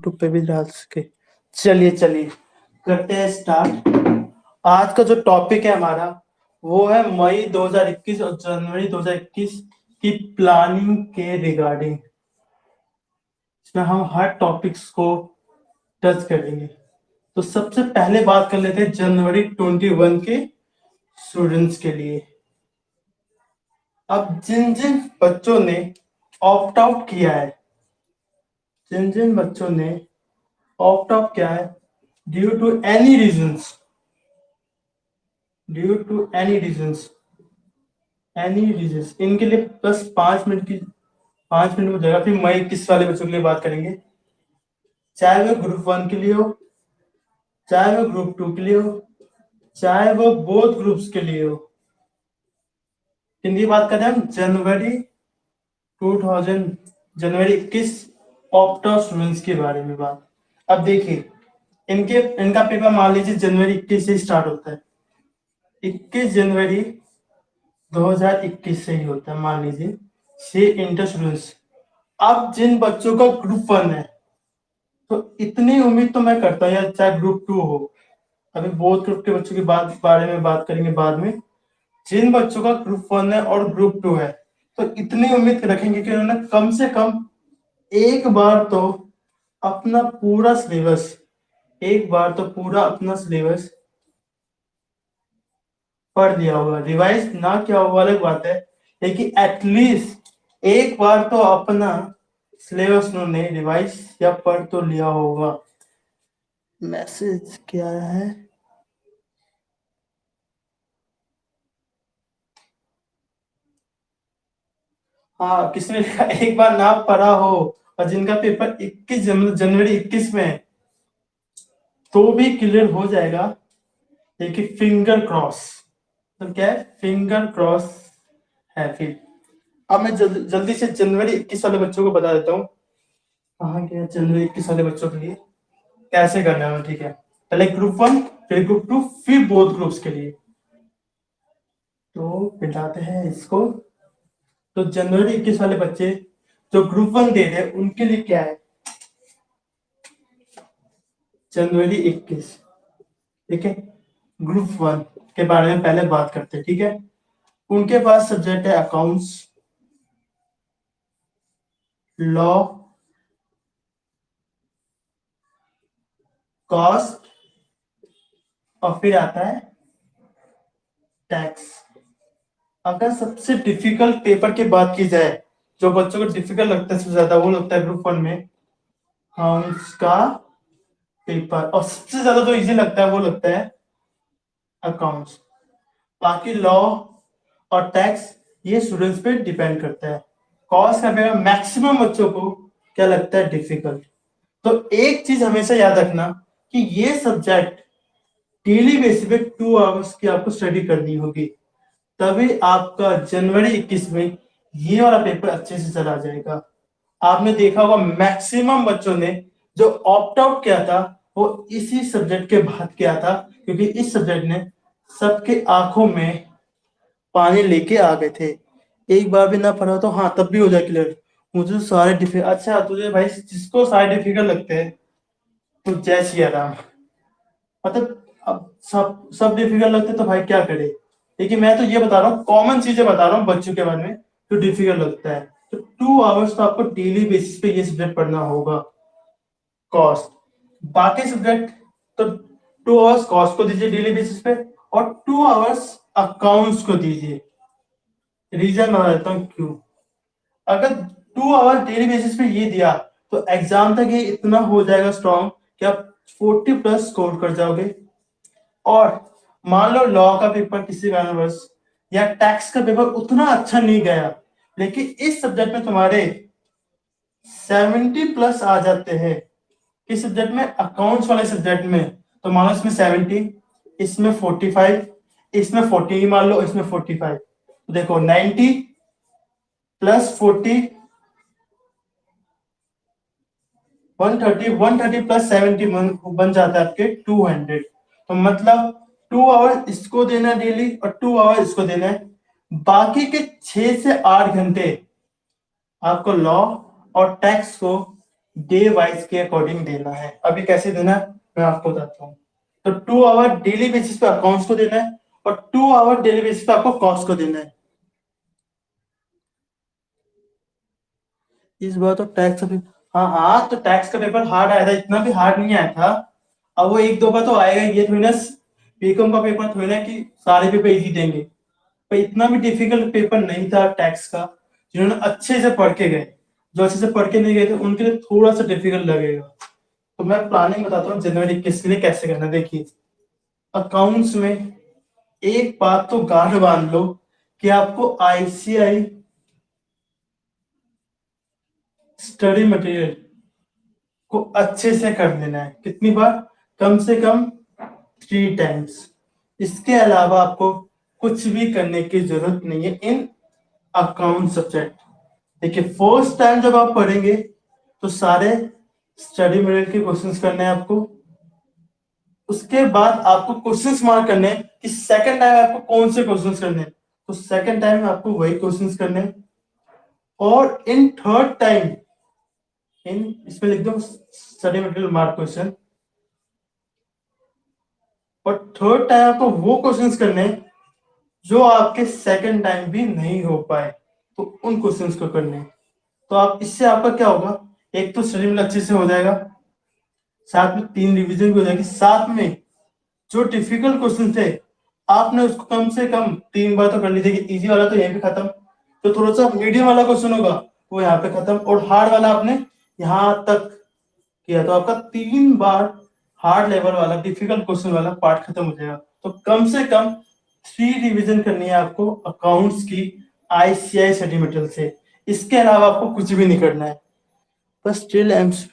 YouTube पे भी डाल सके। चलिए करते हैं स्टार्ट। आज का जो टॉपिक है हमारा वो है मई 2021 और जनवरी 2021 की प्लानिंग के रिगार्डिंग। इसमें हम हर टॉपिक्स को टच करेंगे। तो सबसे पहले बात कर लेते हैं जनवरी 21 के स्टूडेंट्स के लिए। अब जिन जिन बच्चों ने ऑप्ट आउट किया है, जिन जिन बच्चों ने ऑप्ट आउट किया है ड्यू टू एनी रीजंस, इनके लिए बस 5 मिनट हो जाएगा। फिर मई 21 वाले बच्चों के लिए बात करेंगे, चाहे वो ग्रुप 1 के लिए हो, चाहे वो ग्रुप 2 के लिए हो, चाहे वो बोथ ग्रुप्स के लिए हो। हिंदी बात करें हम जनवरी 21 ऑप्टा स्टूडेंट्स के बारे में बात। अब देखिए इनका पेपर मान लीजिए जनवरी 21 से स्टार्ट होता है, 21 जनवरी 2021 से ही होता है मान लीजिए, से इंटर स्टूडेंट्स। अब जिन बच्चों का ग्रुप 1 है तो इतनी उम्मीद तो मैं करता हूँ, या चाहे ग्रुप 2 हो, अभी बोथ ग्रुप के बच्चों के बारे में बात करेंगे बाद में। जिन बच्चों का ग्रुप 1 है और ग्रुप 2 है तो इतनी उम्मीद रखेंगे कि उन्होंने कम से कम एक बार तो अपना पूरा सिलेबस पढ़ लिया होगा। रिवाइज ना किया होगा अलग बात है, लेकिन एटलीस्ट एक बार तो अपना सिलेबस उन्होंने रिवाइज या पढ़ तो लिया होगा। मैसेज क्या है? हाँ, किसने लिखा एक बार ना पढ़ा हो और जिनका पेपर 21 जनवरी 21 में तो भी क्लियर हो जाएगा, लेकिन फिंगर क्रॉस। तो क्या है? फिंगर क्रॉस है। फिर अब मैं जल्दी से जनवरी 21 वाले बच्चों को बता देता हूँ कहाँ गया। जनवरी 21 वाले बच्चों के लिए कैसे करना है, ठीक है? पहले ग्रुप 1, फिर ग्रुप 2, फिर बोथ ग्रुप्स के लिए। तो बिठाते हैं इसको। तो जनवरी 21 वाले बच्चे जो ग्रुप 1 दे रहे हैं उनके लिए क्या है? जनवरी 21, ठीक है। ग्रुप 1 के बारे में पहले बात करते हैं, ठीक है। उनके पास सब्जेक्ट है अकाउंट्स, लॉ, कॉस्ट और फिर आता है टैक्स। अगर सबसे डिफिकल्ट पेपर की बात की जाए, जो बच्चों को डिफिकल्ट लगता है सबसे ज्यादा, वो लगता है ग्रुप 1 में अकाउंट्स का पेपर, और सबसे ज्यादा जो इजी लगता है वो लगता है अकाउंट्स। बाकी लॉ और टैक्स ये स्टूडेंट्स पे डिपेंड करता है। कॉस्ट का पेपर मैक्सिमम बच्चों को क्या लगता है? डिफिकल्ट। तो एक चीज हमेशा याद रखना कि ये सब्जेक्ट डेली बेसिस पे 2 आवर्स की आपको स्टडी करनी होगी, तभी आपका जनवरी 21 में ये वाला पेपर अच्छे से चला जाएगा। आपने देखा होगा मैक्सिमम बच्चों ने जो ऑप्ट आउट किया था वो इसी सब्जेक्ट के बाद किया था, क्योंकि इस सब्जेक्ट ने सबके आंखों में पानी लेके आ गए थे। एक बार भी ना पढ़ा तो हाँ तब भी हो जाए क्लियर। मुझे सारे डिफिकल्ट, अच्छा तुझे भाई जिसको सारे डिफिकल्ट लगते हैं तो जय सिया राम। मतलब अब सब डिफिकल्ट लगते तो भाई क्या करे। लेकिन मैं तो ये बता रहा हूँ, कॉमन चीजें बता रहा हूँ बच्चों के बारे में जो डिफिकल्ट लगता है। तो 2 आवर्स तो आपको डेली बेसिस पे ये सब्जेक्ट पढ़ना होगा। कॉस्ट, बाकी सब्जेक्ट तो 2 आवर्स कॉस्ट को दीजिए डेली बेसिस पे और 2 आवर्स अकाउंट्स को दीजिए। रीजन बता देता हूँ क्यों। अगर 2 आवर डेली बेसिस पे ये दिया तो एग्जाम तक ये इतना हो जाएगा स्ट्रॉन्ग कि आप 40+ स्कोर कर जाओगे। और मान लो लॉ का पेपर किसी कारणवश या टैक्स का पेपर उतना अच्छा नहीं गया, लेकिन इस सब्जेक्ट में तुम्हारे 70+ आ जाते हैं। किस सब्जेक्ट में? अकाउंट्स वाले सब्जेक्ट में। तो मान लो इसमें 70, इसमें 45, इसमें 40 मान लो, इसमें 45। तो देखो 90 + 40 130, 130 + 70 बन जाता है आपके 200। तो मतलब 2 आवर इसको देना है डेली और 2 आवर इसको देना है। बाकी के 6 से 8 घंटे आपको लॉ और टैक्स को डे वाइज के अकॉर्डिंग देना है। अभी कैसे देना है मैं आपको बताता हूँ। तो 2 आवर डेली बेसिस पे अकाउंट्स को देना है और 2 आवर डेली बेसिस पे आपको कॉस्ट को देना है। इस बार तो टैक्स का पेपर, हाँ हाँ, तो टैक्स का पेपर हार्ड आया था, इतना भी हार्ड नहीं आया था। अब वो एक दो बार तो आएगा, ये थोड़ी ना बीकॉम का पेपर थोड़ी ना कि सारे पेपर इजी देंगे। पर इतना भी डिफिकल्ट पेपर नहीं था टैक्स का। जिन्होंने अच्छे से पढ़ के गए, जो अच्छे से पढ़ के नहीं गए थे उनके लिए थोड़ा सा डिफिकल्ट लगेगा। तो मैं प्लानिंग बताता हूँ जनवरी 21 के लिए कैसे करना है। देखिए, अकाउंट्स में एक बात तो गांठ बांध लो कि आपको आईसीआई स्टडी मटेरियल को अच्छे से कर लेना है। कितनी बार? कम से कम 3 टाइम्स। इसके अलावा आपको कुछ भी करने की जरूरत नहीं है इन अकाउंट सब्जेक्ट। देखिए, फर्स्ट टाइम जब आप पढ़ेंगे तो सारे स्टडी मटेरियल के क्वेश्चंस करने हैं आपको। उसके बाद आपको क्वेश्चंस मार्क करने हैं कि सेकंड टाइम आपको कौन से क्वेश्चंस करने हैं। तो सेकंड टाइम आपको वही क्वेश्चंस करने हैं। और इन थर्ड टाइम, इन इसमें लिख दो स्टडी मटेरियल मार्क क्वेश्चन। और थर्ड टाइम आपको वो क्वेश्चंस करने हैं जो आपके सेकंड टाइम भी नहीं हो पाए, तो उन क्वेश्चंस को करने हैं। तो आप इससे आपका क्या होगा, एक तो स्टडी में अच्छे से हो जाएगा, साथ में 3 रिवीजन भी हो जाएगी, साथ में जो डिफिकल्ट क्वेश्चन थे आपने उसको कम से कम 3 बार तो कर लीजिए कि इजी वाला तो यहीं पे खत्म, तो थोड़ा सा मीडियम वाला क्वेश्चन होगा वो यहाँ पे खत्म, और हार्ड वाला आपने यहाँ तक किया तो आपका 3 बार हार्ड लेवल वाला डिफिकल्ट क्वेश्चन वाला पार्ट खत्म हो जाएगा। तो कम से कम 3 रिवीजन करनी है आपको अकाउंट्स की आईसीआई स्टडी मटेरियल से। इसके अलावा आपको कुछ भी नहीं करना है, बस स्टिल एम्स।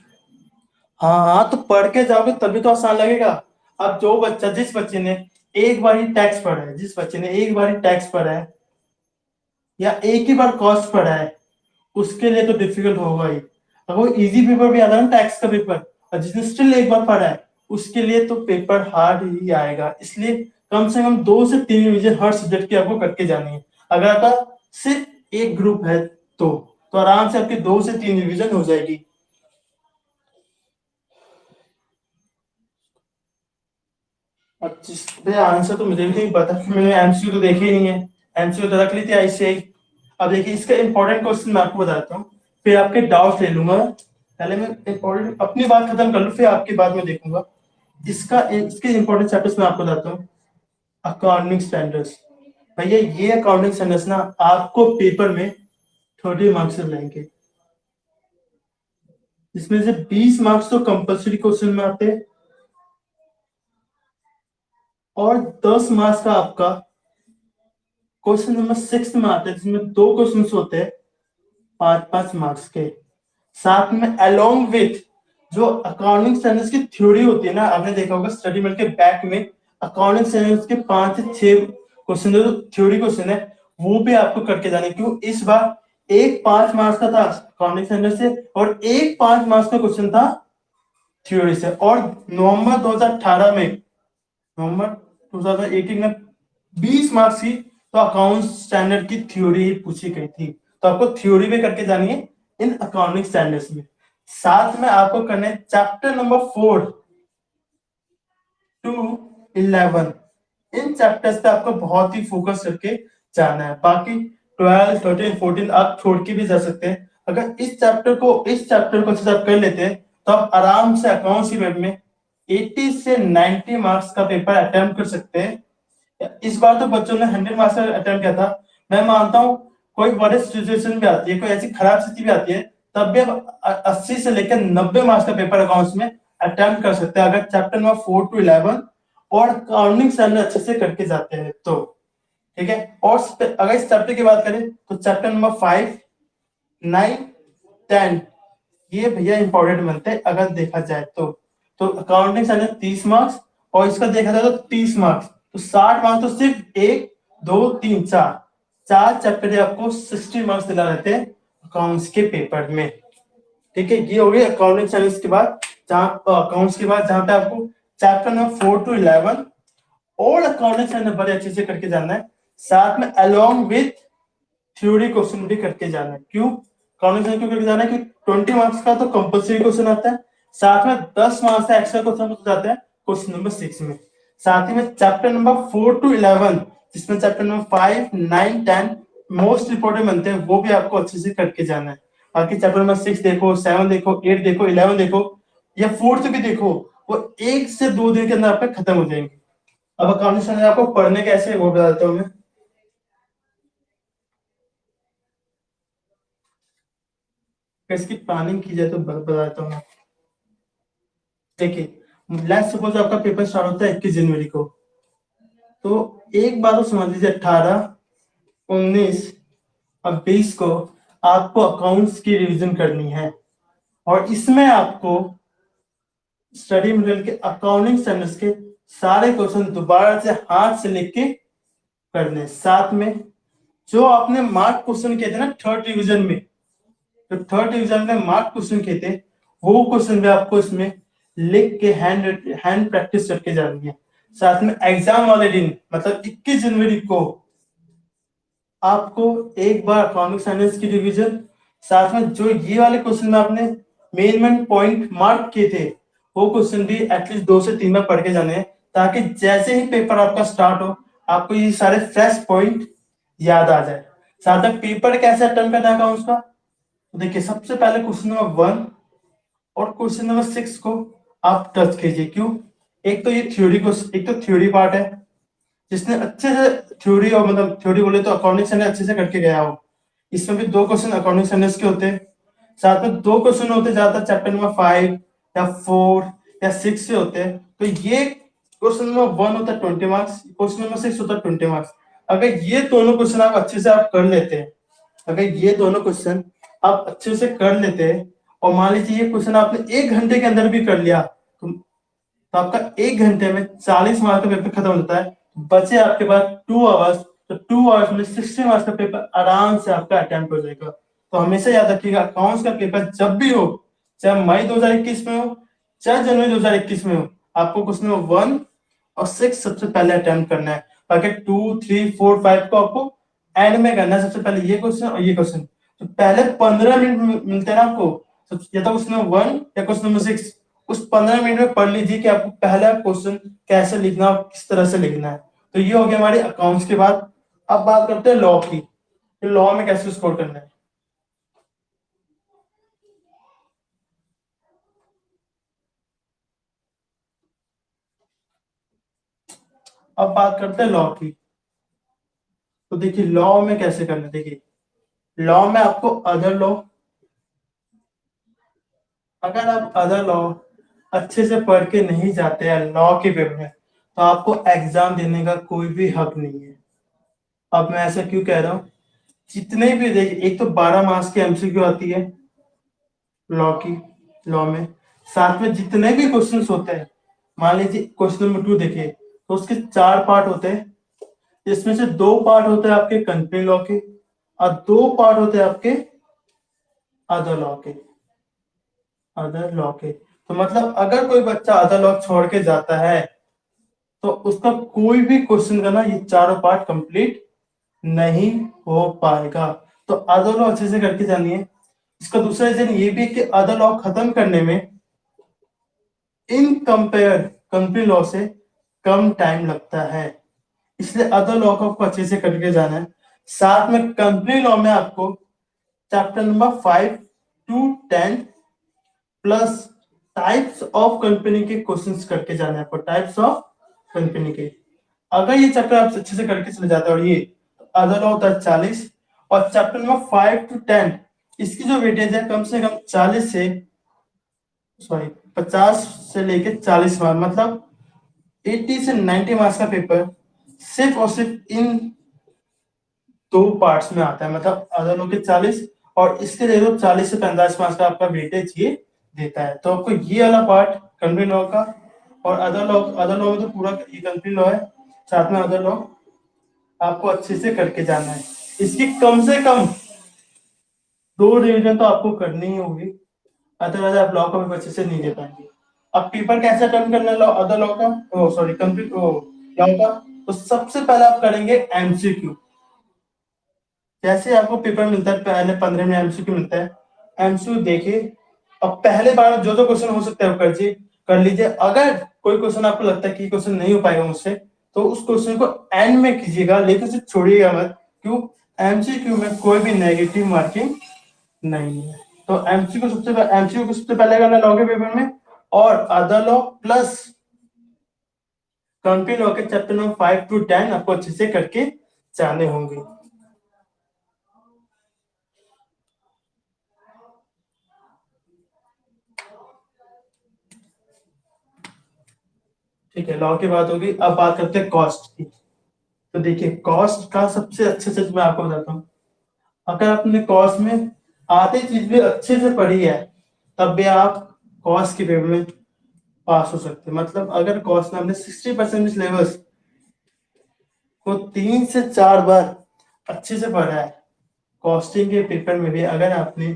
हाँ हाँ, तो पढ़ के जाओगे तभी तो आसान लगेगा। अब जो बच्चा, जिस बच्चे ने एक बार ही टैक्स पढ़ा है, जिस बच्चे ने एक बार ही टैक्स पढ़ा है या एक ही बार कॉस्ट पढ़ा है, उसके लिए तो डिफिकल्ट होगा ही। अगर वो इजी पेपर भी आता है ना टैक्स का पेपर, और जिसने स्टिल एक बार पढ़ा है उसके लिए तो पेपर हार्ड ही आएगा। इसलिए कम से कम 2 से 3 रिवीजन हर सब्जेक्ट की आपको करके जानी है। अगर आपका सिर्फ एक ग्रुप है तो आराम से आपकी 2 से 3 रिवीजन हो जाएगी। अब जिस पे आंसर तो मुझे भी नहीं पता, मैंने एमसीक्यू तो देखे ही नहीं है। एमसीक्यू तो रख ली थी आईसीआई। अब देखिए, इसका इंपॉर्टेंट क्वेश्चन मैं आपको बताता हूँ, फिर आपके डाउट ले लूंगा। पहले मैं इंपॉर्टेंट अपनी बात खत्म कर लूँ, फिर आपकी बात में देखूंगा। इसके इंपॉर्टेंट चैप्टर्स मैं आपको बताता हूँ। अकाउंटिंग स्टैंडर्ड्स, भैया ये अकाउंटिंग स्टैंडर्ड्स ना आपको पेपर में 30 मार्क्स से लाएंगे। इसमें से 20 मार्क्स तो कंपल्सरी क्वेश्चन में आते हैं और 10 मार्क्स का आपका क्वेश्चन नंबर 6 में आता है, जिसमें 2 क्वेश्चन होते हैं 5-5 मार्क्स के। साथ में अलोंग विथ जो अकाउंटिंग स्टैंडर्ड्स की थ्योरी होती है ना, आपने देखा होगा स्टडी मेट के बैक में अकाउंटिंग स्टैंडर्ड्स के 5 से 6 क्वेश्चन जो थ्योरी क्वेश्चन है वो भी आपको करके जाने। क्यों? इस बार एक 5 मार्क्स का था अकाउंटिंग स्टैंडर्ड से और एक 5 मार्क्स का क्वेश्चन था थ्योरी से। और नवंबर 2018 में, नवंबर 2018 में 20 मार्क्स की तो अकाउंट स्टैंडर्ड की थ्योरी ही पूछी गई थी। तो आपको थ्योरी भी करके जानी है इन अकाउंटिंग स्टैंडर्ड्स में। साथ में आपको करने chapter number 4 to 11, in chapters पे आपको बहुत ही फोकस करके जाना है। बाकी 12, 13, 14 आप छोड़ के भी जा सकते हैं। अगर इस चैप्टर को अच्छे से आप कर लेते हैं तो आप आराम से अकाउंट्स की वेब में 80 से 90 मार्क्स का पेपर अटेम्प्ट कर सकते हैं। इस बार तो बच्चों ने 100 मार्क्स का अटेम्प्ट किया था। मैं मानता हूँ कोई वर्स्ट सिचुएशन भी आती है, कोई ऐसी खराब स्थिति भी आती है, तब भी आप 80 से लेकर 90 मार्क्स का पेपर अकाउंट्स में अटेम्प्ट कर सकते हैं अगर चैप्टर नंबर 4 to 11 और काउंटिंग स्टैंडर्ड अच्छे से करके जाते हैं तो। ठीक है। और अगर इस चैप्टर की बात करें तो चैप्टर नंबर 5, 9, 10 ये भैया इंपॉर्टेंट बनते हैं अगर देखा जाए तो अकाउंटिंग स्टैंडर्ड 30 मार्क्स और इसका देखा जाए तो 30 मार्क्स, तो 60 मार्क्स तो सिर्फ 1, 2, 3, 4 आपको 60 मार्क्स दिला रहते हैं अकाउंट्स के पेपर में। ठीक है, ये हो गई अकाउंटिंग स्टैंडर्ड्स के बाद, जहां अकाउंट्स के बाद जहां पे आपको चैप्टर नंबर 4 to 11 और अकाउंटिंग स्टैंडर्ड बड़े अच्छे से करके जाना है। साथ में अलोंग विथ थ्योरी क्वेश्चन भी करके जाना है। क्यों? काउंटिंग क्यों करके जाना है कि 20 मार्क्स का तो कंपल्सरी क्वेश्चन आता है, साथ में 10 मार्क्स का एक्स्ट्रा क्वेश्चन जाता है क्वेश्चन नंबर 6 में। साथ ही में चैप्टर नंबर 4 to 11 जिसमें चैप्टर नंबर 5, 9, 10 मोस्ट इंपोर्टेंट बनते हैं, वो भी आपको अच्छे से करके जाना है। बाकी चैप्टर नंबर 6 देखो, 7 देखो, 8 देखो, 11 देखो या 4th भी देखो, वो 1 से 2 दिन के अंदर आपके खत्म हो जाएंगे। अब अकाउंटिंग आपको पढ़ने कैसे वो बताता हूँ मैं। इसकी प्लानिंग की जाए तो बताता हूँ। देखिए लेट्स सपोज आपका पेपर स्टार्ट होता है 21 जनवरी को, तो एक बार तो समझ लीजिए 18, 19 और 20 को आपको अकाउंट्स की रिवीजन करनी है, और इसमें आपको स्टडी मटेरियल के अकाउंटिंग स्टैंडर्ड्स के सारे क्वेश्चन दोबारा से हाथ से लिख के करने। साथ में जो आपने मार्क क्वेश्चन किए थे ना थर्ड रिवीजन में, तो थर्ड डिवीजन में मार्क क्वेश्चन किए थे, वो क्वेश्चन भी आपको इसमें लिख के हैंड प्रैक्टिस करके जानी है। साथ में एग्जाम वाले दिन मतलब 21 जनवरी को आपको एक बार अकाउंटिंग साइंस की रिवीजन, साथ में जो ये वाले क्वेश्चन में आपने मेन पॉइंट मार्क किए थे, वो क्वेश्चन भी एटलीस्ट 2 से 3 बार पढ़ के जाने हैं, ताकि जैसे ही पेपर आपका स्टार्ट हो आपको ये सारे फ्रेश पॉइंट याद आ जाए। साथ में पेपर कैसे अटेम्प्ट करना है अकाउंट्स का, देखिए सबसे पहले क्वेश्चन नंबर 1 और क्वेश्चन नंबर 6 को आप टच कीजिए। क्यों? एक तो ये थ्योरी को, एक तो थ्योरी पार्ट है, जिसने अच्छे से थ्योरी और मतलब थ्योरी बोले तो अकाउंटिंग स्टैंडर्ड अच्छे से करके गया हो, इसमें भी 2 क्वेश्चन अकाउंटिंग स्टैंडर्ड्स के होते हैं, साथ में 2 क्वेश्चन होते ज्यादातर चैप्टर नंबर 5 या 4 या 6 से होते हैं। तो ये क्वेश्चन नंबर 1 होता है 20 मार्क्स, क्वेश्चन नंबर 6 होता है 20 मार्क्स। अगर ये दोनों क्वेश्चन आप अच्छे से आप कर लेते हैं, अगर ये दोनों क्वेश्चन आप अच्छे से कर लेते हैं, और मान लीजिए ये क्वेश्चन आपने 1 घंटे के अंदर भी कर लिया, तो आपका 1 घंटे में 40 मार्क्स का पेपर खत्म होता है, बचे आपके पास 2 आवर्स, तो 2 आवर्स में 60 मार्क्स का पेपर आराम से आपका अटेम्प्ट हो जाएगा। तो हमेशा याद रखिएगा अकाउंट्स का पेपर जब भी हो, चाहे मई 2021 में हो चाहे जनवरी 2021 में हो, आपको क्वेश्चन नंबर 1 और 6 सबसे पहले अटेम्प्ट करना है, बाकी 2, 3, 4, 5 को आपको एंड में करना है। सबसे पहले ये क्वेश्चन और ये क्वेश्चन, तो पहले 15 मिनट मिलते हैं ना आपको, या तो क्वेश्चन नंबर 1 या क्वेश्चन नंबर 6, उस 15 मिनट में पढ़ लीजिए कि आपको पहला क्वेश्चन कैसे लिखना है, किस तरह से लिखना है। तो ये हो गया हमारे अकाउंट्स के बाद। अब बात करते हैं लॉ की, लॉ में कैसे स्कोर करना है। अब बात करते हैं लॉ की, तो देखिए लॉ में कैसे करना है। देखिए लॉ में आपको अदर लॉ, अगर आप अदर लॉ अच्छे से पढ़ के नहीं जाते हैं लॉ के पेपर में, तो आपको एग्जाम देने का कोई भी हक नहीं है। अब मैं ऐसा क्यों कह रहा हूँ, जितने भी देखिए एक तो 12 मार्क्स की एमसीक्यू आती है लॉ की, लॉ में साथ में जितने भी क्वेश्चंस होते हैं, मान लीजिए क्वेश्चन नंबर 2 देखिए, तो उसके 4 पार्ट होते हैं, इसमें से 2 पार्ट होते हैं आपके कंट्री लॉ के और 2 पार्ट होते हैं आपके अदर लॉ के, अदर लॉ के। तो मतलब अगर कोई बच्चा अदर लॉ छोड़ के जाता है, तो उसका कोई भी क्वेश्चन का ना ये चारों पार्ट कंप्लीट नहीं हो पाएगा। तो अदर लॉ अच्छे से करके जानिए। इसका दूसरा रीजन ये भी है कि अदर लॉ खत्म करने में इन कंपेयर कंट्री लॉ से कम टाइम लगता है, इसलिए अदर लॉ को आपको अच्छे से करके जाना है। साथ में कंपनी लॉ में आपको chapter number 5 to 10 plus types of company के क्वेश्चंस करके जाना है आपको, टाइप्स ऑफ कंपनी के। अगर ये चैप्टर आप अच्छे से करके चले जाते हैं, और ये अदर लॉ होता है 40, और चैप्टर नंबर 5 to 10 इसकी जो वेटेज है कम से कम 40 से सॉरी 50 से लेके 40 मार्क्स, मतलब 80 से 90 मार्क्स का पेपर सिर्फ और सिर्फ इन 2 पार्ट्स में आता है, मतलब अदर लॉ के 40 और इसके दे दो 40 से 45 मार्क्स का आपका वेटेज ये देता है। तो आपको ये वाला पार्ट कंट्री लॉ का और अदर लॉ में तो पूरा ये कंट्री लॉ है, साथ में अदर लॉ आपको अच्छे से करके जाना है। इसकी कम से कम 2 रिवीजन तो आपको करनी ही होगी, अदरवाइज आप लॉ का भी अच्छे से नहीं दे पाएंगे। अब पेपर कैसे अटेम्प्ट करना है लॉ अदर लॉ का, ओ सॉरी कंप्लीट ओ लॉ का, तो सबसे पहले आप करेंगे एमसीक्यू। जैसे आपको पेपर मिलता है पहले 15 में एमसीक्यू मिलता है, एमसीक्यू देखिए, अब पहले बार जो जो क्वेश्चन हो सकता है वो कर लीजिए। अगर कोई क्वेश्चन आपको लगता है कि क्वेश्चन नहीं हो पाएगा मुझसे, तो उस क्वेश्चन को एंड में कीजिएगा, लेकिन उसे छोड़िएगा मत। क्यों? एमसीक्यू में कोई भी नेगेटिव मार्किंग नहीं है। तो एमसीक्यू को सबसे पहले करना लॉ के पेपर में, और other law plus country law के चैप्टर नंबर 5 to 10 आपको अच्छे से करके जाने होंगे। ठीक है, लॉ की बात होगी। अब बात करते हैं कॉस्ट की। तो देखिए, कॉस्ट का सबसे अच्छे से मैं आपको बताता हूँ। अगर आपने कॉस्ट में आधी चीज भी अच्छे से पढ़ी है, तब भी आप कॉस्ट के पेपर में पास हो सकते हैं। मतलब अगर कॉस्ट में आपने 60% सिलेबस को 3 से 4 बार अच्छे से पढ़ा है, कॉस्टिंग के पेपर में भी अगर आपने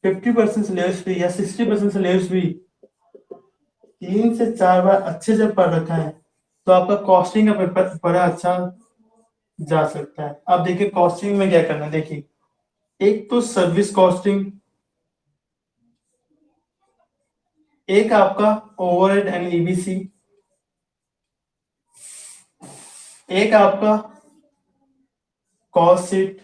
50% सिलेबस भी या 60% सिलेबस भी 3 से 4 बार अच्छे से पढ़ रखा है, तो आपका कॉस्टिंग का पेपर बड़ा अच्छा जा सकता है। अब देखिए कॉस्टिंग में क्या करना है। देखिए, एक तो सर्विस कॉस्टिंग, एक आपका ओवरहेड एंड ईबीसी, एक आपका कॉस्ट शीट,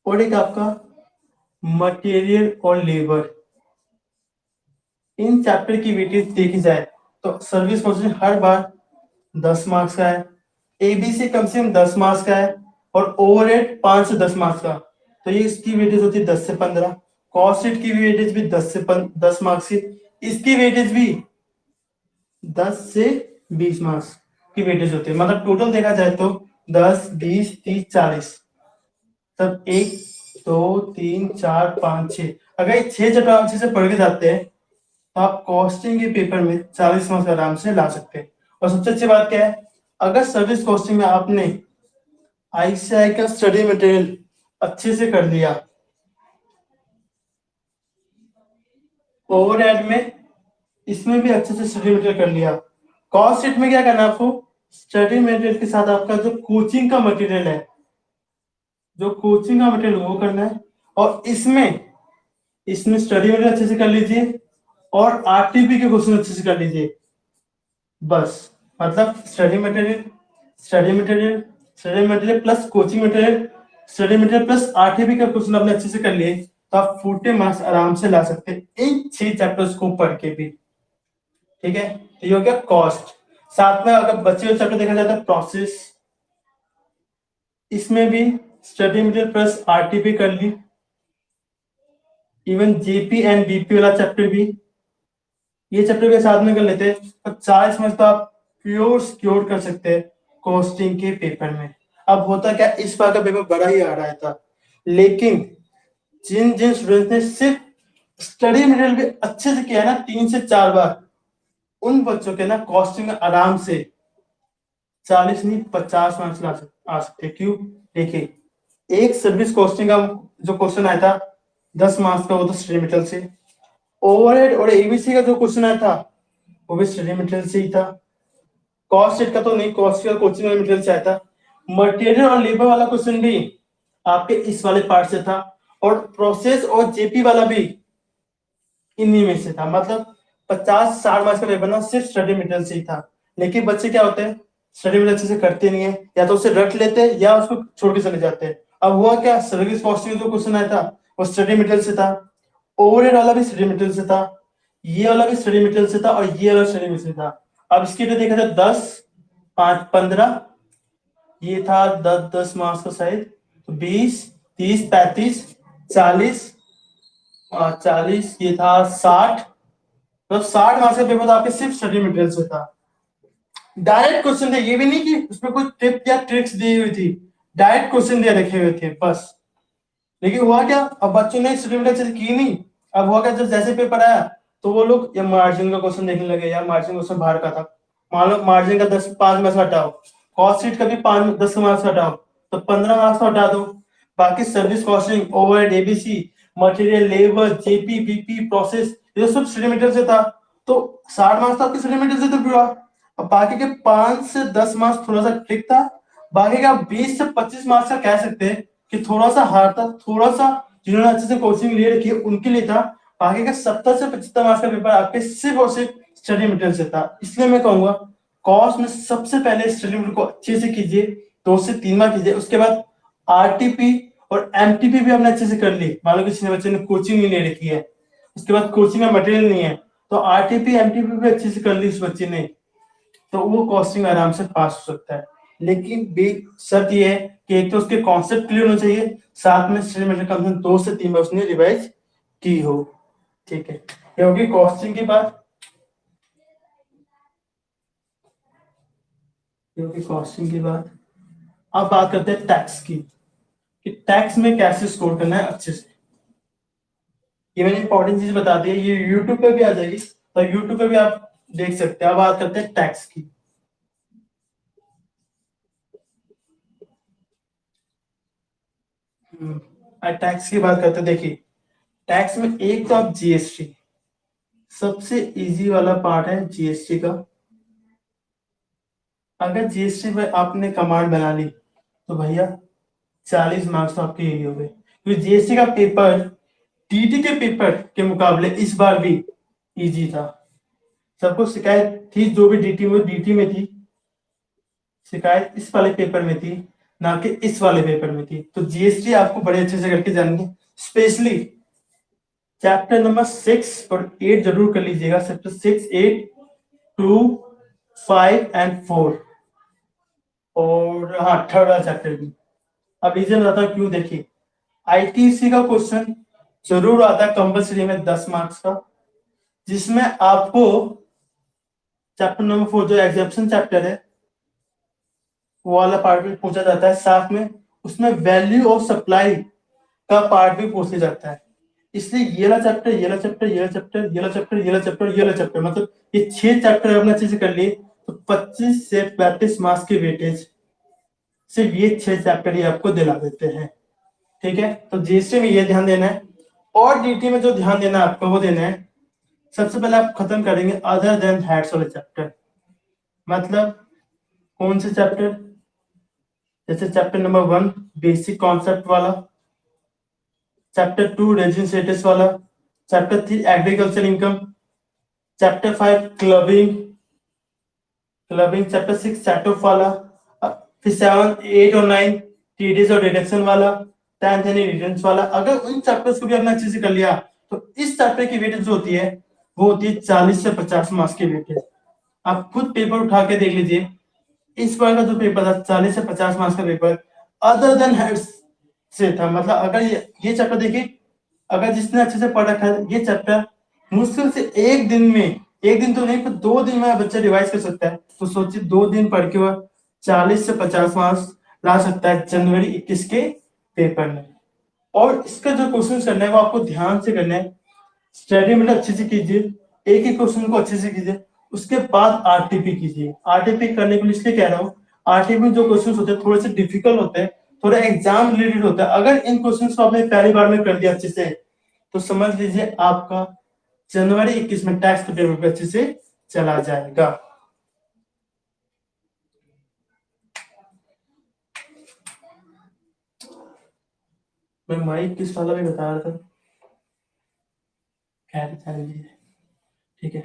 और एक आपका मटेरियल और लेबर। इन चैप्टर की वेटेज देखी जाए तो सर्विस कॉस्टिंग हर बार 10 मार्क्स का है, एबीसी कम से कम 10 मार्क्स का है, और ओवरहेड 5 से 10 मार्क्स का। तो ये इसकी वेटेज होती है 10 से 15। कॉस्ट शीट की वेटेज भी 10 मार्क्स की, इसकी वेटेज भी 10 से 20 मार्क्स की वेटेज होती है। मतलब टोटल देखा जाए तो 10, 20, 30, 40, तब 1, 2, 3, 4, 5, 6। अगर ये 6 चैप्टर अच्छे से पढ़ के जाते हैं, तो आप कॉस्टिंग के पेपर में 40 मार्क्स आराम से ला सकते हैं। और सबसे अच्छी बात क्या है, अगर सर्विस कॉस्टिंग में आपने आईसीआई का स्टडी मटेरियल अच्छे से कर लिया, ओवरहेड में इसमें भी अच्छे से स्टडी मटेरियल कर लिया, कॉस्ट शीट में क्या करना है आपको, स्टडी मटेरियल के साथ आपका जो कोचिंग का मटेरियल है, जो कोचिंग का मटेरियल वो करना है। और इसमें इसमें स्टडी मटेरियल अच्छे से कर लीजिए, और आरटीपी के क्वेश्चन अच्छे से कर लीजिए। बस, मतलब study material plus coaching material, study material plus RTP का क्वेश्चन आपने अच्छे से कर लिए, तो आप 40 मार्क्स आराम से ला सकते हैं इन 6 चैप्टर्स को पढ़ के भी। ठीक है, तो ये हो गया कॉस्ट। साथ में अगर बचे हुए चैप्टर देखा जाता है प्रोसेस, इसमें भी स्टडी मटेरियल प्लस आरटीपी कर ली, इवन जेपी एंड बीपी वाला चैप्टर भी, ये चैप्टर भी साथ में कर लेते हैं, और 40 मार्क्स तो आप प्योर सिक्योर कर सकते हैं कॉस्टिंग के पेपर में। अब होता क्या, इस बार का पेपर बड़ा ही आ रहा था, लेकिन जिन जिन स्टूडेंट्स ने सिर्फ स्टडी मटेरियल भी अच्छे से किया ना 3 से 4 बार, उन बच्चों के ना कॉस्टिंग में आराम से 40 नहीं 50 मार्क्स आ सकते। क्यों? देखिए, एक सर्विस कॉस्टिंग का जो क्वेश्चन आया था 10 मार्क्स का, वो तो स्टडी मटेरियल से। ओवरहेड और एबीसी का जो क्वेश्चन आया था, वो भी स्टडी मटेरियल से ही था। कॉस्ट शीट का तो नहीं, कॉस्ट का कोचिंग मटेरियल से आया था। मटेरियल और लेबर वाला क्वेश्चन भी आपके इस वाले पार्ट से था, और प्रोसेस और जेपी वाला भी इन्हीं में से था। मतलब 50-60 मार्क्स का पेपर ना सिर्फ स्टडी मटेरियल से ही था। लेकिन बच्चे क्या होते हैं, स्टडी मटेरियल अच्छे से करते नहीं है, या तो उसे रट लेते हैं या उसको छोड़ के चले जाते हैं। अब हुआ क्या, सर्विस कॉस्टिंग जो क्वेश्चन आया था वो स्टडी मटेरियल से था, ओवरहेड वाला भी स्टडी मटेरियल से था, ये वाला भी स्टडी मटेरियल से था, और ये वाला स्टडी मटेरियल से था। अब इसके लिए देखा जाए 10, 5, 15, ये था 10 मार्क्स का शायद, तो 20, 30, 35, 40, 40, ये था 60। मतलब 60 मार्क्स का पेपर तो आपके सिर्फ स्टडी मटेरियल से था। डायरेक्ट क्वेश्चन थे, ये भी नहीं कि उसमें कोई टिप या ट्रिक्स दी हुई थी, डायरेक्ट क्वेश्चन दे रखे हुए थे बस। लेकिन हुआ क्या, अब बच्चों ने स्टडी मटेरियल से की नहीं। अब हुआ क्या, जब जैसे पेपर आया तो वो लोग या मार्जिन का क्वेश्चन देखने लगे, या मार्जिन क्वेश्चन बाहर का था, मान लो मार्जिन का 5 मार्क्स हटाओ, कॉस्ट शीट का भी 10 मार्क्स हटाओ, तो 15 मार्क्स तो हटा दो। बाकी service costing, overhead, ABC, material, labour, JP, BP, process, ये सब स्टडी मटेरियल से था। तो 60 मार्क्स तो आपके स्टडी मटेरियल से तो पूरा। और बाकी के 5 से 10 मार्क्स थोड़ा सा ठीक था, बाकी का 20 से 25 मार्क्स का कह सकते हैं कि थोड़ा सा हार्ड था, थोड़ा सा जिन्होंने अच्छे से कोचिंग ले रखी है उनके लिए था। बाकी का 70 से 75 मार्क्स का पेपर आपके सिर्फ और सिर्फ स्टडी मटेरियल से था। इसलिए मैं कहूंगा कॉस में सबसे पहले स्टडी मटेरियल को अच्छे से कीजिए, 2 से 3 बार कीजिए। उसके बाद आरटीपी और एमटीपी भी हमने अच्छे से कर ली। मान लो किसी ने बच्चे ने कोचिंग नहीं ले रखी है, उसके बाद कोचिंग में मटेरियल नहीं है, तो आरटीपी एमटीपी भी अच्छे से कर ली उस बच्चे ने, तो वो कॉस्टिंग आराम से पास हो सकता है। लेकिन शर्त ये है कि एक तो उसके कॉन्सेप्ट क्लियर होना चाहिए, साथ में स्टडी मटेरियल कम से कम 2 से 3 बार उसने रिवाइज की हो। ठीक है, ये होगी कॉस्टिंग की बात। ये होगी कॉस्टिंग की बात। अब बात करते हैं टैक्स की, कि टैक्स में कैसे स्कोर करना है अच्छे से। ये मैंने इंपॉर्टेंट चीज बता दी है, ये यूट्यूब पे भी आ जाएगी, तो यूट्यूब पे भी आप देख सकते हैं। अब बात करते हैं टैक्स की। टैक्स की बात करते हैं। देखिए टैक्स में एक तो आप जीएसटी, सबसे इजी वाला पार्ट है जीएसटी का। अगर जीएसटी पे आपने कमांड बना ली तो भैया 40 मार्क्स तो आपके यही हो गए, क्योंकि जीएसटी का पेपर टीटी के पेपर के मुकाबले इस बार भी इजी था। सबको शिकायत थी, जो भी डीटी में डीटी में थी, शिकायत इस वाले पेपर में थी, ना कि इस वाले पेपर में थी। तो जीएसटी आपको बड़े अच्छे से करके जानेंगे, स्पेशली चैप्टर नंबर 6 और 8 जरूर कर लीजिएगा। चैप्टर 6, 8, 2, 5 एंड 4, और हाँ थर्ड वाला चैप्टर भी। अब रीजन बताता हूँ क्यों। देखिए आईटीसी का क्वेश्चन जरूर आता है कंपल्सरी में 10 मार्क्स का, जिसमें आपको चैप्टर नंबर 4 जो एग्जेप्शन चैप्टर है वो वाला पार्ट भी पूछा जाता है, साथ में उसमें वैल्यू ऑफ सप्लाई का पार्ट भी पूछा जाता है। इसलिए ये वाला चैप्टर, ये वाला चैप्टर, ये वाला चैप्टर, ये वाला चैप्टर, ये वाला चैप्टर, ये वाला चैप्टर, मतलब ये 6 चैप्टर आपने अच्छे से कर लिए तो 25 से 35 मार्क्स की वेटेज सिर्फ ये 6 चैप्टर ही आपको दिला देते हैं। ठीक है, तो जीएसटी में ये ध्यान देना है। और डीटी में जो ध्यान देना है आपको वो देना है, सबसे पहले आप खत्म करेंगे अदर देन हैट्स वाले चैप्टर। मतलब कौन से चैप्टर, जैसे चैप्टर नंबर 1 बेसिक कॉन्सेप्ट वाला, चैप्टर 2 रेजिन स्टेटस वाला, chapter 3 agriculture income, chapter 5 clubbing clubbing, chapter 6 set of वाला, फिर 7, 8 और 9 टीडीएस और डिडक्शन वाला, 10th यानी रिटर्न्स वाला। अगर उन चैप्टर्स को भी आपने अच्छे से कर लिया तो इस चैप्टर की वेटेज जो होती है वो होती है 40 से 50 मार्क्स की वेटेज। आप खुद पेपर उठा के देख लीजिए, इस बार का जो पेपर था 40 से 50 मार्क्स का पेपर अदर देन हेड्स से था। मतलब अगर ये चैप्टर देखिए, अगर जिसने अच्छे से पढ़ रखा है ये चैप्टर मुश्किल से एक दिन में, एक दिन तो नहीं पर 2 दिन में बच्चा रिवाइज कर सकता है। तो सोचिए 2 दिन पढ़ के वह 40 से 50 मार्क्स ला सकता है जनवरी 21 के पेपर में। और इसका जो क्वेश्चन करना है वो आपको ध्यान से करना है, स्टडी में अच्छे से कीजिए, एक ही क्वेश्चन को अच्छे से कीजिए, उसके बाद आरटीपी कीजिए। आरटीपी करने के लिए इसलिए कह रहा हूँ, आरटीपी में जो क्वेश्चन होते हैं थोड़े से डिफिकल्ट होते हैं, थोड़ा एग्जाम रिलेटेड होता है। अगर इन क्वेश्चन को आपने पहली बार में कर दिया अच्छे से तो समझ लीजिए आपका जनवरी 21 में टैक्स का पेपर अच्छे से चला जाएगा। मैं मई 21 वाला भी बता रहा था, खैर चलिए ठीक है।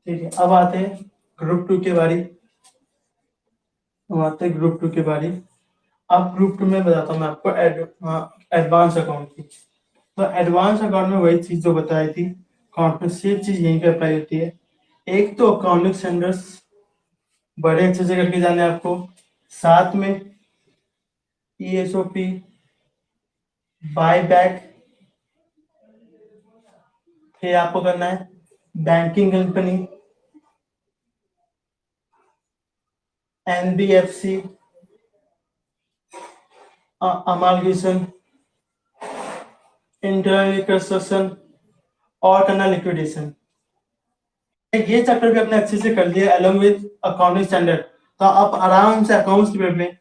ठीक है, अब आते हैं ग्रुप 2 के बारे। अब आते हैं ग्रुप 2 के बारे। अब ग्रुप 2 में बताता हूँ मैं आपको एडवांस अकाउंट की। तो एडवांस अकाउंट में वही चीज जो बताई थी, अकाउंट में सेम चीज यहीं पे अप्लाई होती है। एक तो अकाउंटिंग स्टैंडर्ड्स बड़े अच्छे से करके जाने आपको, साथ में ईएसओपी, बाय बैक, फिर आपको करना है banking company, NBFC, amalgamation, internal construction और करना लिक्विडेशन। ये चैप्टर भी आपने अच्छे से कर लिया अलॉन्ग विद अकाउंटिंग स्टैंडर्ड, तो आप आराम से अकाउंट्स के पेपर में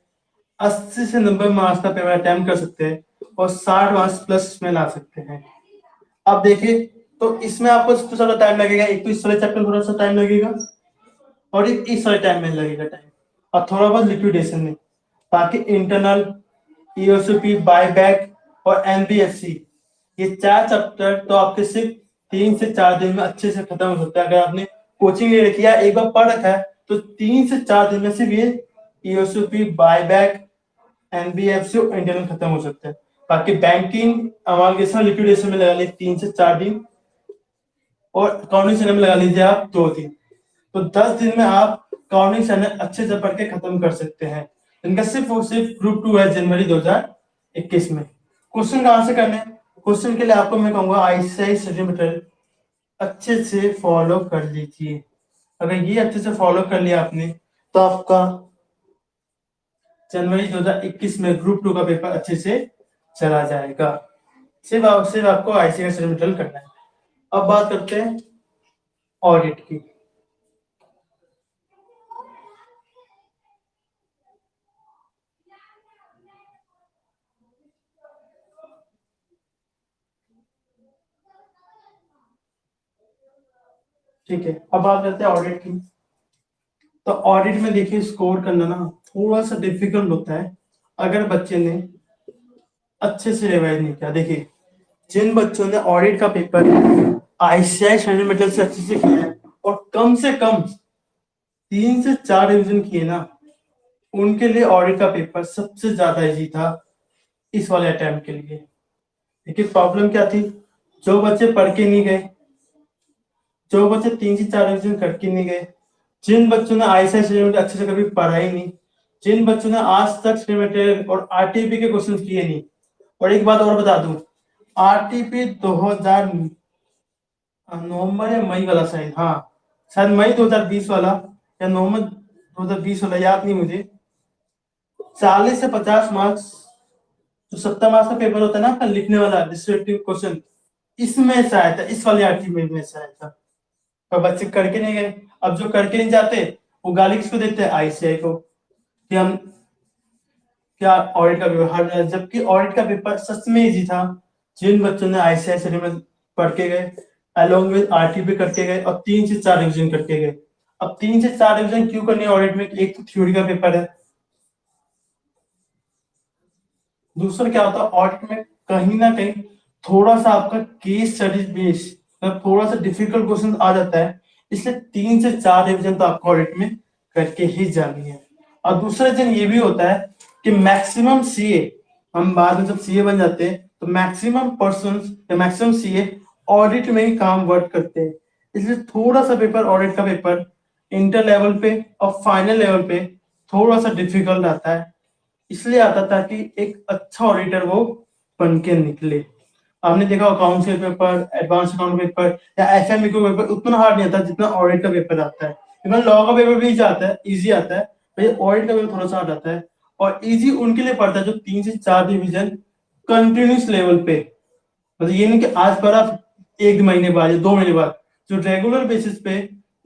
80 से 90 मार्क्स का पेपर अटेम्प्ट कर सकते हैं और 60 मार्क्स प्लस में ला सकते हैं। अब देखिए, तो इसमें आपको सबसे ज्यादा टाइम लगेगा, एक तो इस वाले चैप्टर में थोड़ा सा टाइम लगेगा और एक इस वाले टाइम में लगेगा टाइम, और थोड़ा बहुत लिक्विडेशन में। बाकी इंटरनल, ईओसीपी, बायबैक और एनबीएफसी, ये 4 चैप्टर तो आपके सिर्फ 3 से 4 दिन में अच्छे से खत्म हो सकता है। अगर आपने कोचिंग ले रखी है, एक बार पढ़ रखा है, तो 3 से 4 दिन में सिर्फ ये ईओसीपी, बायबैक, एनबीएफसी और इंटरनल खत्म हो सकता है। बाकी बैंकिंग, अमालगेशन, लिक्विडेशन में लगा लीजिए 3 से 4 दिन, और अकाउंटिंग चैनल में लगा लीजिए आप 2 दिन। तो 10 दिन में आप अकाउंटिंग चैनल अच्छे से पढ़ के खत्म कर सकते हैं। इनका सिर्फ और सिर्फ ग्रुप 2 है जनवरी 2021 में। क्वेश्चन कहां से करने हैं? क्वेश्चन के लिए आपको मैं कहूंगा आईसीआई स्टडी मटेरियल अच्छे से फॉलो कर लीजिए। अगर ये अच्छे से फॉलो कर लिया आपने, तो आपका जनवरी 2021 में ग्रुप 2 का पेपर अच्छे से चला जाएगा। सिर्फ आपको आईसीआई स्टडी मटेरियल करना है। अब बात करते हैं ऑडिट की। ठीक है, अब बात करते हैं ऑडिट की। तो ऑडिट में देखिए, स्कोर करना ना थोड़ा सा डिफिकल्ट होता है अगर बच्चे ने अच्छे से रिवाइज नहीं किया। देखिए, जिन बच्चों ने ऑडिट का पेपर आईसीआई स्टैंडर्ड मेथड से अच्छे से किया है और कम से कम 3 से 4 रिवीजन किए ना, उनके लिए ऑडिट का पेपर सबसे ज्यादा इजी था इस वाले अटेम्प्ट के लिए। देखिए, प्रॉब्लम क्या थी? जो बच्चे पढ़ के नहीं गए, जो बच्चे 3 से 4 रिवीजन करके नहीं गए, जिन बच्चों ने आईसीआई अच्छे से कभी पढ़ा ही नहीं, जिन बच्चों ने आज तक सिमेटेड और आरटीपी के क्वेश्चंस किए नहीं। और एक बात और बता दूं, आरटीपी 2000 नवंबर या मई वाला, शायद हाँ, शायद मई 2020 वाला या नवंबर 2020 वाला, याद नहीं मुझे, 40 से 50 मार्क्स, जो 70 मार्क्स का पेपर होता है ना आपका लिखने वाला डिस्क्रिप्टिव क्वेश्चन, इसमें से आया था, इस वाले आरटीपी में से आया था। पर बच्चे करके नहीं गए। अब जो करके नहीं जाते, वो गाली किसको देते हैं? आईसीआई को, कि हम क्या ऑडिट का पेपर हार्ड है, जबकि ऑडिट का पेपर सच में इजी था। जिन बच्चों ने आईसीआई से में पढ़ के गए, अलोंग विद आरटीपी करके गए और 3 से 4 रिवीजन करके गए। अब 3 से 4 रिवीजन क्यों करनी है ऑडिट में? एक तो थ्योरी का पेपर है, दूसरा क्या होता है ऑडिट में, कहीं ना कहीं थोड़ा सा आपका केस स्टडीज बेस, थोड़ा सा डिफिकल्ट क्वेश्चन आ जाता है। इसलिए 3 से 4 रिवीजन तो आपको ऑडिट में करके ही जानी है। और दूसरा रीजन ये भी होता है कि मैक्सिमम सीए, हम बाद में जब सीए बन जाते हैं तो मैक्सिमम पर्सन या मैक्सिमम सीए ऑडिट में ही काम वर्क करते हैं। इसलिए थोड़ा सा पेपर, ऑडिट का पेपर इंटर लेवल पे और फाइनल लेवल पे थोड़ा सा डिफिकल्ट आता है। इसलिए आता था कि एक अच्छा ऑडिटर वो बन के निकले। आपने देखा अकाउंट्स के पेपर, एडवांस अकाउंट पेपर या एफएमई का पेपर उतना हार्ड नहीं आता जितना ऑडिट का पेपर आता है। इवन लॉ का पेपर भी आता है, इजी आता है, पर ऑडिट का पेपर थोड़ा सा हार्ड आता है। और इजी उनके लिए पड़ता है जो 3 से 4 डिवीजन कंटिन्यूस लेवल पे, मतलब ये नहीं कि आज पढ़ा 1 महीने बाद या 2 महीने बाद, जो रेगुलर बेसिस पे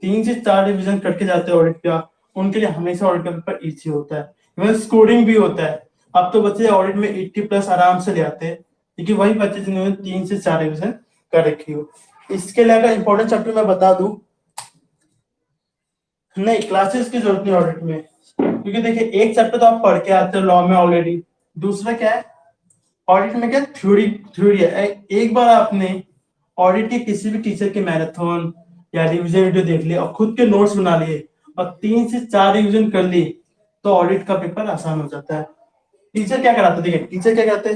3 से 4 डिवीजन करके जाते हैं ऑडिट का, उनके लिए हमेशा ऑडिट का पेपर इजी होता है। इवन स्कोरिंग भी होता है। अब तो बच्चे ऑडिट में 80 प्लस आराम से ले आते हैं, क्योंकि वही बच्चे जिन्होंने 3 से 4 रिवीजन कर रखी हो। इसके लिए अगर इंपॉर्टेंट चैप्टर मैं बता दूं, नहीं क्लासेस की जरूरत नहीं ऑडिट में, क्योंकि देखिए एक चैप्टर तो आप पढ़ के आते हो लॉ में ऑलरेडी। दूसरा क्या है, ऑडिट में क्या थ्योरी, थ्योरी है। एक बार आपने ऑडिट के किसी भी टीचर के मैराथन या रिवीजन वीडियो देख लिए और खुद के नोट्स बना लिए और 3 से 4 रिवीजन कर ली, तो ऑडिट का पेपर आसान हो जाता है। टीचर क्या कराते, देखिए टीचर क्या कराते,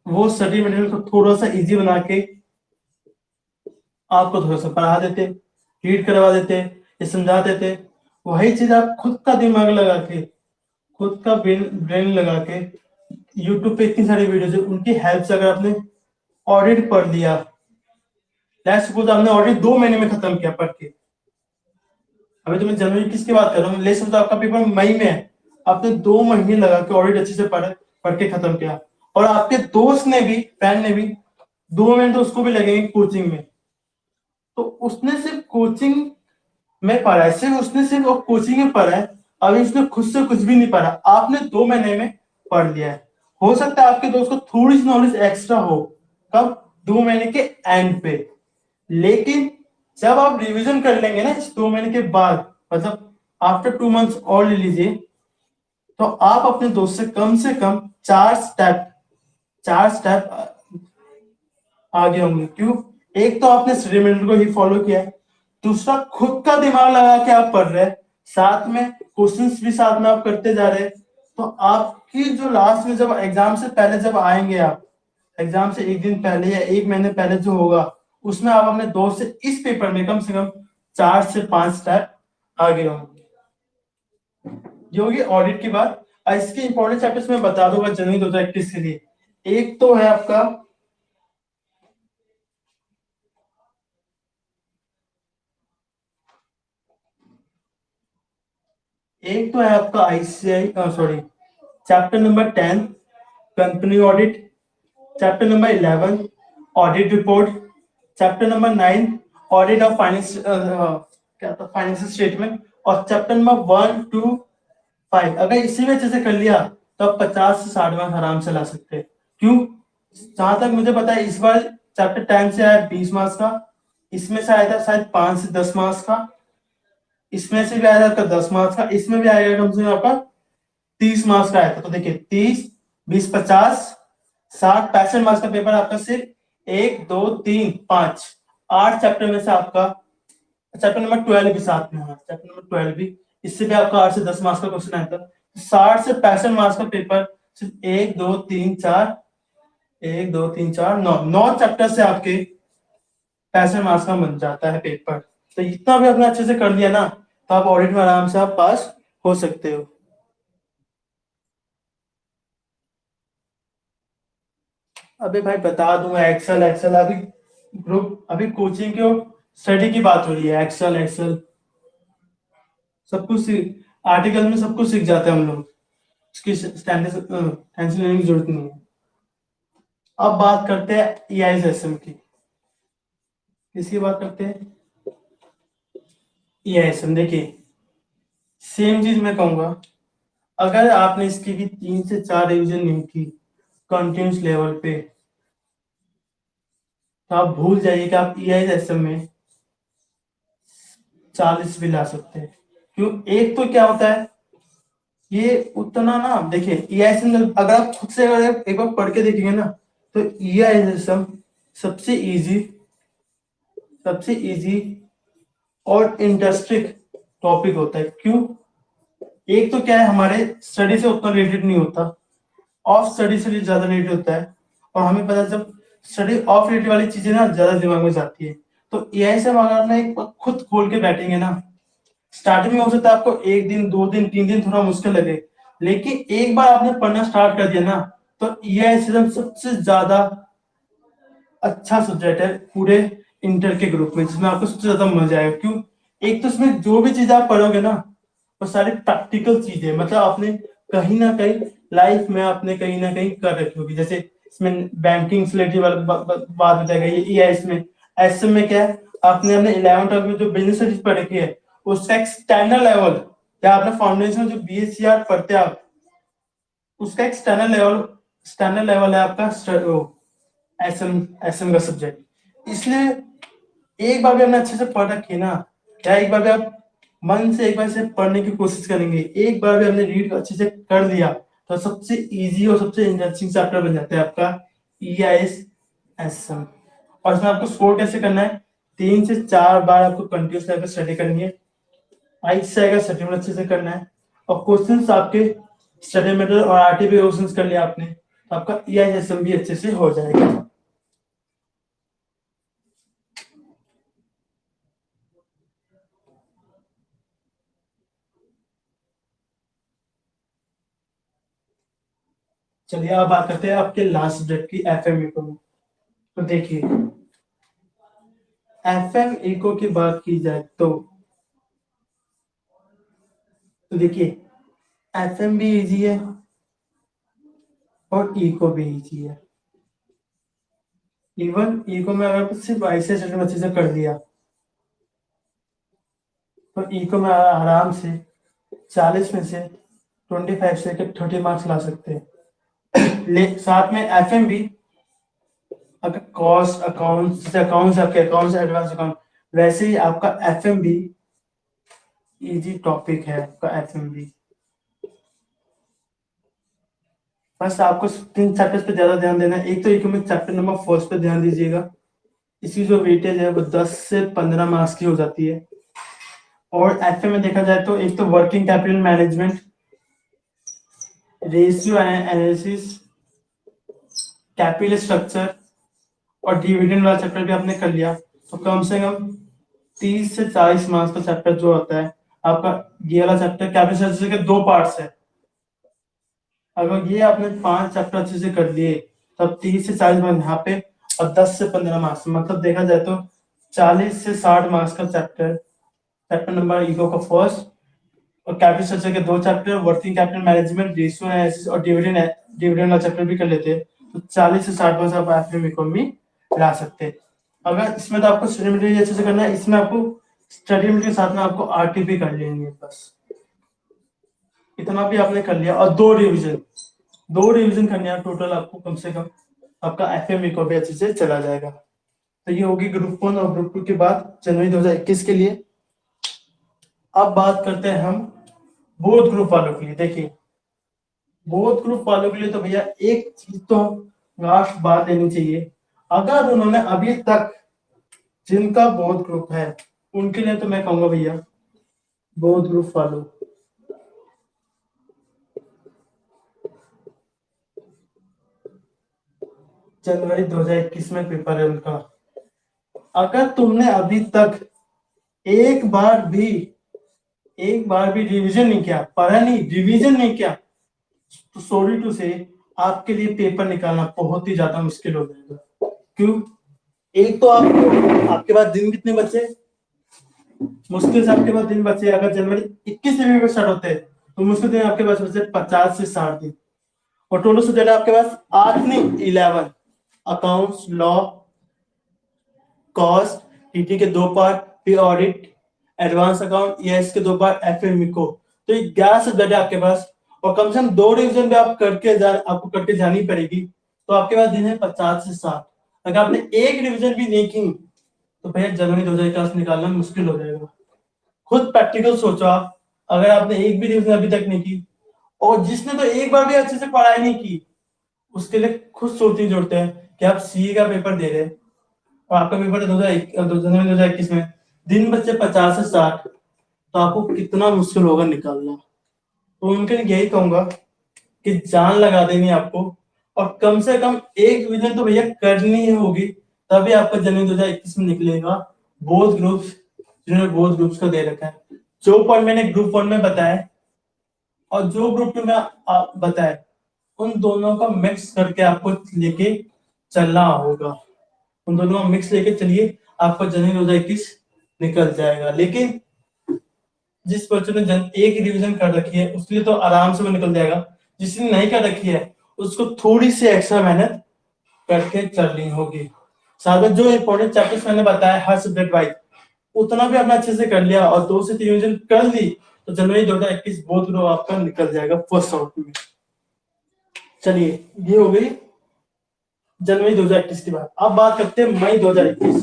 वो स्टडी मटेरियल को थोड़ा सा इजी बना के आपको थोड़ा सा पढ़ा देते, रीड करवा देते या समझा देते। वही चीज आप खुद का दिमाग लगा के, खुद का ब्रेन लगा के, यूट्यूब पे इतनी सारी वीडियोस है, उनकी हेल्प से अगर आपने ऑडिट पढ़ लिया, लेट्स सपोज आपने ऑडिट 2 महीने में खत्म किया पढ़ के, अभी तो मैं जनवरी किसकी बात कर रहा हूँ, लेट्स सपोज आपका पेपर मई में है, आपने 2 महीने लगा के ऑडिट अच्छे से पढ़ के खत्म किया, और आपके दोस्त ने भी, फ्रेंड ने भी 2 महीने तो उसको भी लगेंगे कोचिंग में, तो उसने सिर्फ कोचिंग में पढ़ा है, सिर्फ उसने सिर्फ कोचिंग में पढ़ा है, अभी उसने खुद से कुछ भी नहीं पढ़ा। आपने 2 महीने में पढ़ लिया है। हो सकता है आपके दोस्त को थोड़ी सी नॉलेज एक्स्ट्रा हो, कब? 2 महीने के एंड पे। लेकिन जब आप रिवीजन कर लेंगे ना इस 2 महीने के बाद, मतलब आफ्टर 2 मंथ्स और ले लीजिए, तो आप अपने दोस्त से कम 4 स्टेप आगे होंगे। क्यों? एक तो आपने रिमाइंडर को ही फॉलो किया है, दूसरा खुद का दिमाग लगा के आप पढ़ रहे हैं, साथ में क्वेश्चंस भी साथ में आप करते जा रहे हैं। तो आपकी जो लास्ट में जब एग्जाम से पहले जब आएंगे, आप एग्जाम से एक दिन पहले या 1 महीने पहले जो होगा, उसमें आप अपने दोस्त से इस पेपर में कम से कम 4 से 5 स्टेप आगे होंगे। ये होगी ऑडिट की बात। इसके इंपॉर्टेंट चैप्टर्स में बता दूंगा जनरल 2021 के लिए। एक तो है आपका ICI, sorry, chapter number 10 company audit, chapter number 11 audit report, chapter number 9 audit of finance, क्या था, फाइनेंशियल स्टेटमेंट, और चैप्टर नंबर 1 to 5। अगर इसी में अच्छे से कर लिया तो आप 50 से 60 मार्क्स आराम से ला सकते हैं। क्यों? जहां तक मुझे पता है इस बार चैप्टर 10 से आया 20 मार्क्स का, इसमें से आया था शायद 5 से 10 मार्क्स का, इसमें से भी आया था आपका 10 मार्क्स का, इसमें भी आएगा कम से कम आपका 30 मार्क्स का आया था। तो देखिए 30, 20, 50, 60, 65 मार्क्स का पेपर आपका सिर्फ 1, 2, 3, 5, 8 चैप्टर में से आपका चैप्टर नंबर 12 भी साथ में है, चैप्टर नंबर 12 भी, इससे भी आपका 8 से 10 मार्क्स का क्वेश्चन आया था। 60 से 65 मार्क्स का पेपर सिर्फ 1, 2, 3, 4 9 चैप्टर से आपके 65 मार्क्स का बन जाता है पेपर। तो इतना भी आपने अच्छे से कर लिया ना, तो आप ऑडिट में आराम से आप पास हो सकते हो। अबे भाई बता दूंगा, एक्सेल एक्सेल अभी ग्रुप, अभी कोचिंग के स्टडी की बात हो रही है। एक्सेल एक्सेल सब कुछ आर्टिकल में सब कुछ सीख जाते हैं हम लोग, उसकी स्टैंडर्ड टेंशन लेने की जरूरत नहीं है। अब बात करते हैं ईआईएसएम की। किसकी बात करते हैं? ईआईएसएम। देखिए सेम चीज मैं कहूंगा, अगर आपने इसकी भी 3 से 4 रिवीजन नहीं की कंटिन्यूस लेवल पे, तो आप भूल जाइए कि आप ईआईएसएम में 40 भी ला सकते हैं। क्यों? एक तो क्या होता है, ये उतना ना, देखिए ईआईएसएम अगर आप खुद से अगर एक बार पढ़ के देखेंगे ना, तो ईआईएसएम सबसे इजी, सबसे इजी और इंटरेस्टिंग टॉपिक होता है। क्यों? एक तो क्या है, हमारे स्टडी से उतना रिलेटेड नहीं होता, ऑफ स्टडी से ज्यादा रिलेटेड होता है, और हमें पता है जब स्टडी ऑफ रिलेटेड वाली चीजें ना ज्यादा दिमाग में जाती है। तो एआई से अगर आप एक बार खुद खोल के बैठेंगे ना, स्टार्टिंग में हो सकता है आपको 1 दिन 2 दिन 3 दिन थोड़ा मुश्किल लगे, लेकिन एक बार आपने पढ़ना स्टार्ट कर दिया ना, तो एआई सिस्टम सबसे ज्यादा अच्छा सब्जेक्ट है पूरे इंटर के ग्रुप में, जिसमें आपको सबसे ज्यादा मजा आएगा। क्यों? एक तो इसमें जो भी चीज आप पढ़ोगे ना, वो सारी प्रैक्टिकल चीजें, मतलब आपने कहीं ना कहीं लाइफ में आपने कहीं ना कहीं कर रखी होगी। जैसे इसमें बैंकिंग से रिलेटेड वाला बात बताई गई है, ये इसमें ऐसे में क्या है, आपने अपने 11th में जो बिजनेस स्टडीज पढ़ रखी है, उसका एक स्टैंडर्ड लेवल, या आपने फाउंडेशन जो बीएससीआर पढ़ते हैं आप, उसका एक स्टैंडर्ड लेवल है आपका एसएम एसएम का सब्जेक्ट। इसलिए एक बार भी हमने अच्छे से पढ़ रखी है ना, या एक बार भी आप मन से एक बार से पढ़ने की कोशिश करेंगे, एक बार भी हमने रीड अच्छे से कर लिया, तो सबसे इजी और सबसे इंटरेस्टिंग चैप्टर बन जाता है आपका ईआईएस एसएम। और इसमें आपको स्कोर कैसे करना है, 3 से 4 बार आपको कंटिन्यूस लेकर स्टडी करनी है, आइस से आएगा सेटलमेंट अच्छे से करना है, और क्वेश्चंस आपके स्टडी मेटेरियल और आरटीपी क्वेश्चंस कर लिया आपने, तो आपका ईआईएसएम भी अच्छे से हो जाएगा। चलिए अब बात करते हैं आपके लास्ट सब्जेक्ट की, एफएम इको में। तो देखिए एफएम इको की बात की जाए तो देखिए एफएम भी इजी है और इको भी इजी है। इवन इको में अगर सिर्फ ऐसे अच्छे से कर दिया, तो इको में आराम से 40 में से 25 से 30 मार्क्स ला सकते हैं। साथ में एफएम भी, अगर कॉस्ट अकाउंट, जैसे अकाउंट्स आपके अकाउंट्स एडवांस अकाउंट, वैसे ही आपका एफएम भी इजी टॉपिक है आपका एफएम भी। बस आपको 3 चैप्टर्स पे ज्यादा ध्यान देना है। एक तो इकोनॉमिक चैप्टर नंबर फर्स्ट पे ध्यान दीजिएगा, इसकी जो वेटेज है वो 10 से 15 मार्क्स की हो जाती है। और एफए में देखा जाए तो एक तो working capital management, ratio analysis, capital structure और डिविडेंड वाला चैप्टर भी आपने कर लिया, तो कम से कम 30 से 40 मार्क्स का चैप्टर जो होता है आपका, ये वाला चैप्टर कैपिटल स्ट्रक्चर के 2 पार्ट्स है। अगर ये आपने 5 चैप्टर अच्छे से कर लिए तब 30 से 40 मार्क्स यहाँ पे, और 10 से 15 मार्क्स, मतलब देखा जाए तो 40 से 60 मार्क्स का चैप्टर, चैप्टर नंबर इको का फर्स्ट, और कैपिटल स्ट्रक्चर के 2 chapter, working capital management, ratio analysis और डिविडेंड डिविडेंड वाला चैप्टर भी कर लेते हैं, तो 40 से 60 मार्क्स आप एफएम इकोनॉमी ला सकते हैं। अगर इसमें तो आपको स्टडी मटेरियल अच्छे से करना है, इसमें आपको स्टडी मटेरियल के साथ में आपको आरटी भी कर लेंगे, बस इतना भी आपने कर लिया। और 2 रिवीजन करने हैं टोटल आपको, कम से कम आपका एफएम को भी अच्छे से चला जाएगा। तो ये होगी ग्रुप 1 और ग्रुप 2 के बाद जनवरी 2021 के लिए। अब बात करते हैं हम बोथ ग्रुप वालों के लिए। देखिए बोथ ग्रुप वालों के लिए तो भैया एक चीज तो लास्ट बात लेनी चाहिए, अगर उन्होंने अभी तक, जिनका बोथ ग्रुप है उनके लिए तो मैं कहूंगा भैया बोथ ग्रुप वालों, जनवरी 2021 में पेपर है उनका। अगर तुमने अभी तक एक बार भी रिवीजन नहीं किया, पढ़ा नहीं, रिवीजन नहीं किया, तो सॉरी टू से आपके लिए पेपर निकालना बहुत ही ज्यादा मुश्किल हो जाएगा। क्यों? एक तो आपके पास दिन कितने बचे, मुश्किल से आपके पास दिन बचे, अगर जनवरी 21 से पेपर स्टार्ट होते हैं तो मुश्किल दिन आपके पास बचे 50 से 60 दिन, और टोटल सब्जेक्ट आपके पास 8 नहीं 11, अकाउंट्स, लॉ, कॉस्ट, टीटी के 2 पार्ट, फिर ऑडिट, एडवांस अकाउंट, ईएस के 2 पार्ट, एफएमइको, तो ये 11 सब्जेक्ट है आपके पास। और कम से कम 2 रिवीजन भी आपको करके जानी पड़ेगी, तो आपके पास दिन है 50 से 60। अगर आपने एक रिवीजन भी नहीं की तो भैया जनवरी 2021 निकालना मुश्किल हो जाएगा। खुद प्रैक्टिकल सोचो आप, अगर आपने एक भी रिवीजन अभी तक नहीं की, और जिसने तो एक बार भी अच्छे से पढ़ाई नहीं की, उसके लिए खुद सोचने की जरूरत है कि आप सीए का पेपर दे रहे हैं और आपका पेपर है 2021 में, दिन बच्चे 50 से 60, तो आपको कितना मुश्किल होगा निकालना। तो उनके लिए यही कहूंगा कि जान लगा देनी आपको, और कम से कम एक रिवीजन तो भैया करनी ही होगी, तभी आपका जनवरी 2021 में निकलेगा। बोथ ग्रुप्स, जिन्होंने बोथ ग्रुप्स को दे रखा है, जो पॉइंट मैंने ग्रुप 1 में बताया और जो ग्रुप 2 में बताया, उन दोनों का मिक्स करके आपको लेके चलना होगा। उन दोनों का मिक्स लेके चलिए, आपका जनवरी 2021 निकल जाएगा। लेकिन जिस बच्चों ने एक रिवीजन कर रखी है उसके लिए तो आराम से वो निकल जाएगा, जिसने नहीं कर रखी है उसको थोड़ी सी एक्स्ट्रा मेहनत करके चलनी होगी। साथ में जो इंपॉर्टेंट चैप्टर्स मैंने बताया हर सब्जेक्ट वाइज, उतना भी आपने अच्छे से कर लिया और 2 से 3 रिवीजन कर ली, तो जनवरी 2021 बोथ ग्रुप आपका निकल जाएगा फर्स्ट राउंड में। चलिए ये हो गई जनवरी 2021 की बात। अब बात करते हैं मई 2021,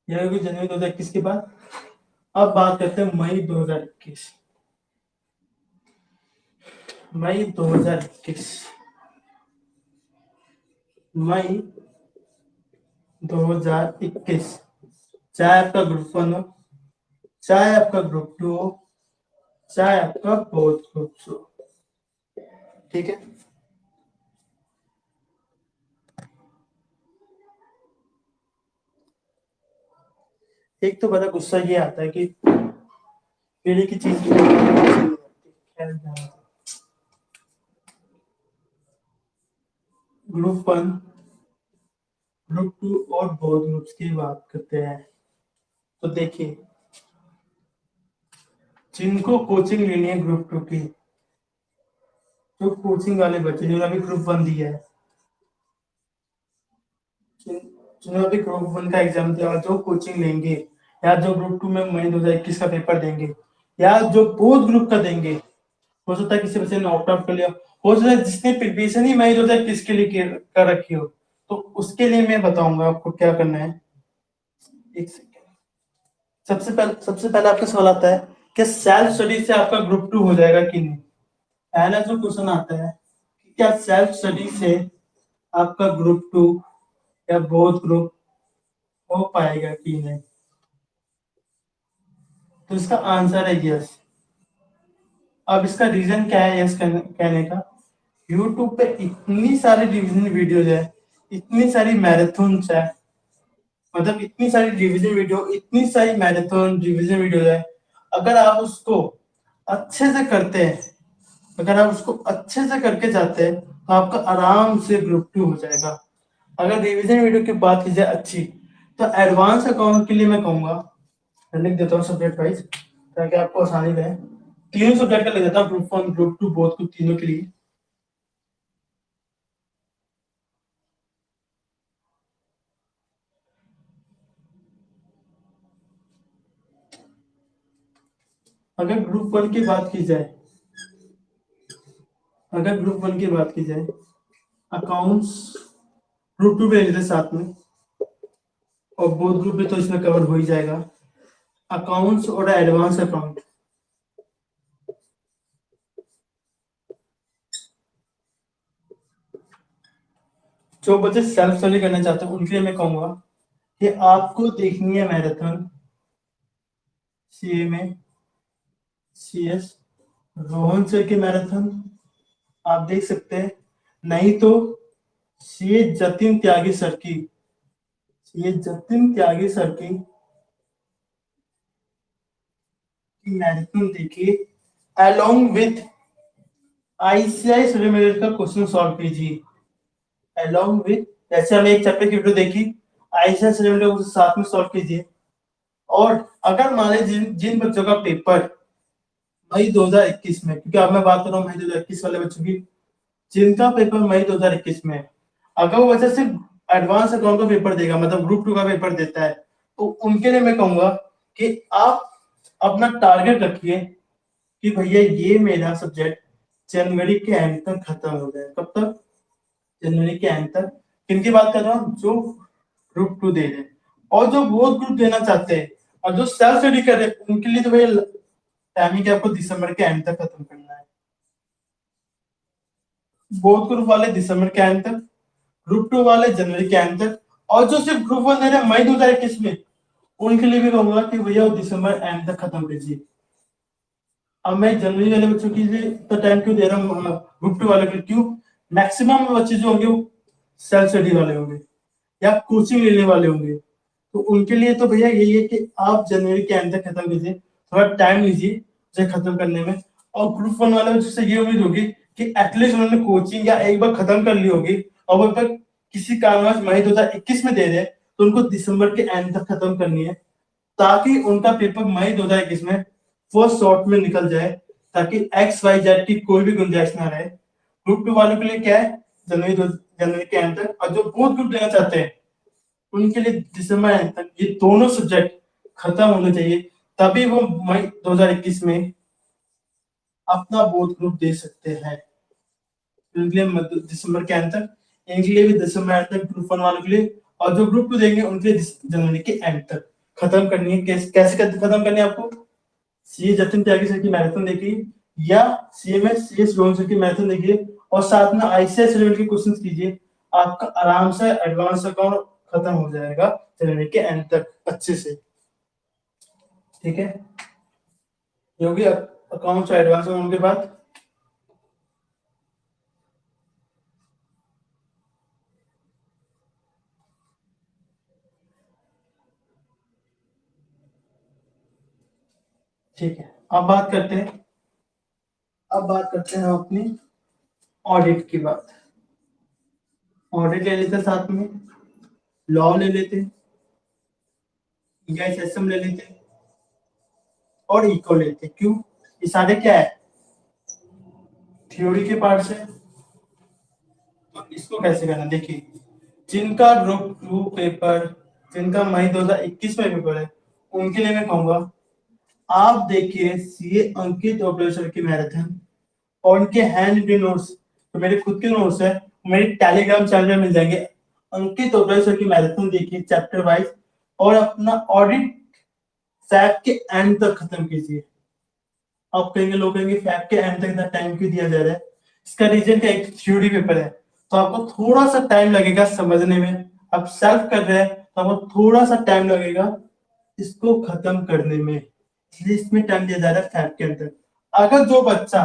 यह होगी जनवरी 2021 की बात। अब बात करते हैं मई 2021, मई 2021, मई 2021, चाहे आपका ग्रुप 1 हो, चाहे आपका ग्रुप 2 हो, चाहे आपका बोथ ग्रुप्स हो, ठीक है। एक तो बड़ा गुस्सा ये आता है कि मेरे की चीज ग्रुप 1, ग्रुप 2 और बोथ ग्रुप्स की बात करते हैं, तो देखिए जिनको कोचिंग लेनी है ग्रुप 2 की, जो कोचिंग वाले बच्चे जिन्होंने अभी ग्रुप 1 दिया है, जिन्होंने अभी ग्रुप 1 का एग्जाम दिया और जो कोचिंग लेंगे, या जो ग्रुप 2 में मई 2021 का पेपर देंगे, या जो बोथ ग्रुप का देंगे, हो सकता है किसी बच्चे ने ऑप्ट आउट कर लिया, हो सकता है जिसने प्रिपरेशन ही मई 2021 के लिए कर रखी हो, तो उसके लिए मैं बताऊंगा आपको क्या करना है। एक सेकेंड। सबसे पहले आपका सवाल आता है कि सेल्फ स्टडी से आपका ग्रुप 2 हो जाएगा कि नहीं। पहला जो क्वेश्चन आता है कि क्या सेल्फ स्टडी से आपका ग्रुप 2 या बोथ ग्रुप हो पाएगा कि नहीं। तो इसका आंसर है यस। अब इसका रीजन क्या है यस कहने का। यूट्यूब पे इतनी सारी रिवीजन वीडियोज है, इतनी सारी मैराथन्स है, मतलब इतनी सारी रिवीजन वीडियो, इतनी सारी मैराथन रिवीजन वीडियो है। अगर आप उसको अच्छे से करते हैं, अगर आप उसको अच्छे से करके जाते हैं, तो आपका आराम से ग्रुप 2 हो जाएगा। अगर रिवीजन वीडियो की बात की जाए अच्छी, तो एडवांस अकाउंट के लिए मैं कहूंगा, मैं लिख देता हूँ सब्जेक्ट वाइज ताकि आपको आसानी रहे। तीनों सब्जेक्ट का लिख देता हूँ, ग्रुप 1 ग्रुप 2 बोथ को, तीनों के लिए। अगर ग्रुप 1 की बात की जाए, अगर ग्रुप 1 की बात की जाए, अकाउंट्स ग्रुप 2 में ले लेते साथ में, और बोथ ग्रुप में तो इसमें कवर हो ही जाएगा। अकाउंट्स और एडवांस अकाउंट, जो बच्चे सेल्फ स्टडी करना चाहते हैं उनके लिए मैं कहूंगा कि आपको देखनी है मैराथन सीए में, सीएस रोहन सर की मैराथन आप देख सकते हैं, नहीं तो सीए जतिन त्यागी सर की, सीए जतिन त्यागी सर की मैराथन देखिए, अलोंग विथ आईसीआई रिलेटेड का क्वेश्चन सॉल्व कीजिए। अलोंग विथ, जैसे हमने एक चैप्टर की वीडियो देखी, आईसीआई रिलेटेड उसे साथ में सॉल्व कीजिए। और अगर मान लीजिए जिन जिन बच्चों का पेपर मई 2021 में, क्योंकि अब मैं बात कर रहा हूँ मई 2021 वाले बच्चों की, जिनका पेपर मई 2021 में है, अगर वो बच्चा सिर्फ एडवांस अकाउंट का पेपर देगा, मतलब ग्रुप 2 का पेपर देता है, तो उनके लिए मैं कहूंगा कि आप अपना टारगेट रखिए कि भैया ये मेरा सब्जेक्ट जनवरी के एंड तक खत्म हो जाए। कब तक? जनवरी के एंड तक। किनकी बात कर रहा हूँ? जो ग्रुप 2 दे रहे हैं, और जो बोथ ग्रुप देना चाहते हैं और जो सेल्फ स्टडी कर रहे हैं, उनके लिए तो भैया टाइमिंग आपको दिसंबर के एंड तक खत्म करना है। बोथ ग्रुप वाले दिसंबर के एंड तक, ग्रुप 2 वाले जनवरी के एंड तक, और जो सिर्फ ग्रुप 1 दे रहे हैं मई 2021 में, उनके लिए भी कहूंगा कि भैया वो दिसंबर एंड तक खत्म कीजिए। अब मैं जनवरी वाले बच्चों के लिए तो टाइम क्यों दे रहा हूँ, ग्रुप 2 वाले के क्यों, मैक्सिमम बच्चे जो होंगे वो सेल्फ स्टडी वाले होंगे या कोचिंग लेने वाले होंगे, तो उनके लिए तो भैया यही है कि आप जनवरी के एंड तक खत्म कीजिए, थोड़ा टाइम लीजिए उसे खत्म करने में। और ग्रुप 1 वाले बच्चों से ये उम्मीद होगी कि एटलीस्ट उन्होंने कोचिंग या एक बार खत्म कर ली होगी, और वो तक किसी कारणवश मई 2021 में दे रहे हैं, तो उनको दिसंबर के एंड तक खत्म करनी है, ताकि उनका पेपर मई 2021 में फर्स्ट शॉट में निकल जाए, ताकि एक्स वाई जेड की कोई भी गुंजाइश ना रहे। ग्रुप 2 वालों के लिए क्या है, जनवरी के एंड तक, और जो बोथ ग्रुप देना चाहते हैं उनके लिए दिसंबर एंड तक ये दोनों सब्जेक्ट खत्म होने चाहिए, तभी वो मई 2021 में अपना बोथ ग्रुप दे सकते हैं। उनके लिए दिसंबर के एंड तक, इनके लिए भी दिसंबर एंड तक ग्रुप 1 वालों के लिए, और जो ग्रुप 2 देंगे उनके लिए जनवरी के एंड तक खत्म करनी है। कैसे खत्म करनी है आपको? सीए जतिन त्यागी सर की मैराथन देखिए, या सीएमएस सीएस रोहन सर की मैराथन देखिए, और साथ में आईसीएस लेवल के क्वेश्चंस कीजिए। आपका आराम से एडवांस अकाउंट खत्म हो जाएगा जनवरी के एंड तक अच्छे से। ठीक है, ये होगी अकाउंट्स और एडवांस अकाउंट के बाद। ठीक है, अब बात करते हैं हम अपनी ऑडिट की बात। ऑडिट ले लेते हैं साथ में, लॉ ले लेते हैं, ईआईएसएम ले लेते हैं, और इको लेते हैं। क्यों? ये सारे क्या है, थ्योरी के पार्ट से। तो इसको कैसे करना देखिए, जिनका ग्रुप 2 पेपर, जिनका मई 2021 में पेपर है, उनके लिए मैं कहूंगा आप देखिए सीए अंकित ओपरेशन की मैराथन और उनके हैंड रिटन नोट्स, तो मेरे खुद के नोट्स है, मेरे टेलीग्राम चैनल में मिल जाएंगे। अंकित ओपरेशन की मैराथन देखिए चैप्टर वाइज, और अपना ऑडिट फैब के एंड तक खत्म कीजिए। आप कहेंगे, लोग कहेंगे फैब के एंड तक इतना टाइम क्यों दिया जा रहा है? इसका रीजन का एक थ्योरी पेपर है, तो आपको थोड़ा सा टाइम लगेगा समझने में। आप सेल्फ कर रहे हैं तो आपको थोड़ा सा टाइम लगेगा इसको खत्म करने में, इसलिए इसमें टाइम दिया जा रहा है फैब के अंदर। अगर जो बच्चा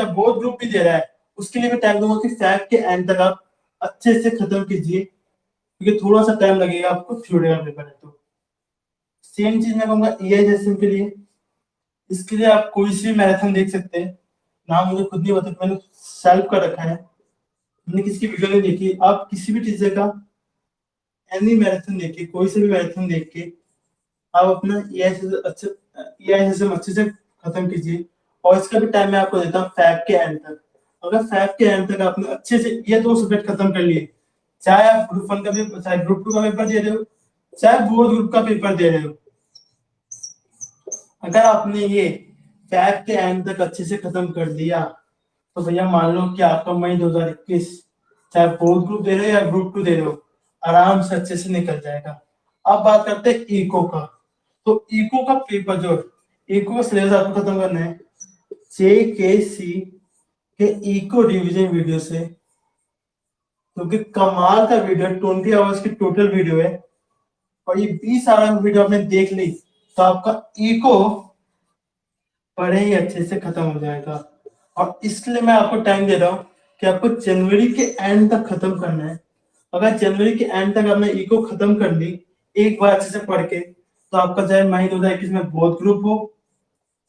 बोथ ग्रुप भी दे रहा है उसके लिए मैं टाइम दूंगा कि फैब के एंड तक आप अच्छे से खत्म कीजिए, क्योंकि थोड़ा सा टाइम लगेगा आपको, थ्योरी का पेपर है। तो सेम चीज मैं कहूंगा ईआईएसएम के लिए। इसके लिए आप कोई सी मैराथन देख सकते हैं, नाम मुझे खुद नहीं पता, मैंने सेल्फ कर रखा है, मैंने किसी की वीडियो नहीं देखी। आप किसी भी टीचर का एनी मैराथन देखिए, कोई से भी मैराथन देख के आप अपना ईआईएसएम अच्छे से खत्म कीजिए। और इसका भी टाइम मैं आपको देता हूँ फैब के एंड तक। अगर फैब के एंड तक आपने अच्छे से ये दो सब्जेक्ट खत्म कर लिए, चाहे आप ग्रुप वन का पेपर, चाहे ग्रुप टू का पेपर दे रहे हो, चाहे बोर्ड ग्रुप का पेपर दे रहे हो, अगर आपने ये फैब के एंड तक अच्छे से खत्म कर दिया तो भैया मान लो कि आपका मई 2021, चाहे बोर्ड ग्रुप दे रहे हो या ग्रुप टू दे रहे हो, आराम से अच्छे से निकल जाएगा। अब बात करते हैं इको का। तो इको का पेपर जो, इको का सिलेबस आपको खत्म करना है जेकेसी के इको रिवीजन वीडियो से, क्योंकि कमाल का वीडियो, 20 आवर्स की टोटल वीडियो है, और ये 20 आवर वीडियो आपने देख ली तो आपका इको बड़े ही अच्छे से खत्म हो जाएगा। और इसके लिए मैं आपको टाइम दे रहा हूँ कि आपको जनवरी के एंड तक खत्म करना है। अगर जनवरी के एंड तक आपने इको खत्म कर ली एक बार अच्छे से पढ़ के, तो आपका चाहे मई 2021 में बोथ ग्रुप हो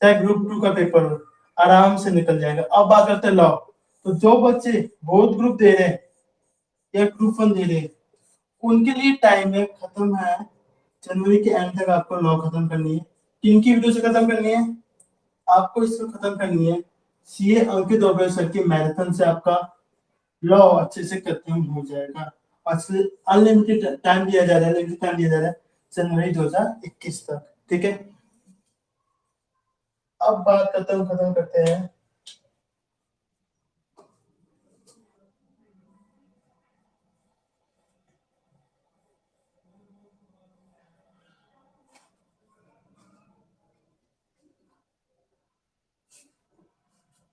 चाहे ग्रुप टू का पेपर हो, आराम से निकल जाएगा। अब बात करते हैं लॉ। तो जो बच्चे बोथ ग्रुप दे रहे हैं या ग्रुप वन दे रहे हैं, उनके लिए टाइम है खत्म है जनवरी के एंड तक आपको लॉ खत्म करनी है। किन की वीडियो से खत्म करनी है? आपको इसको खत्म करनी है सीए अंकित ओबेरॉय सर की मैराथन से, आपका लॉ अच्छे से खत्म हो जाएगा। और अनलिमिटेड टाइम दिया जा रहा है, लिमिटेड टाइम दिया जा रहा है जनवरी 2021 तक, ठीक है। अब बात खत्म खत्म करते हैं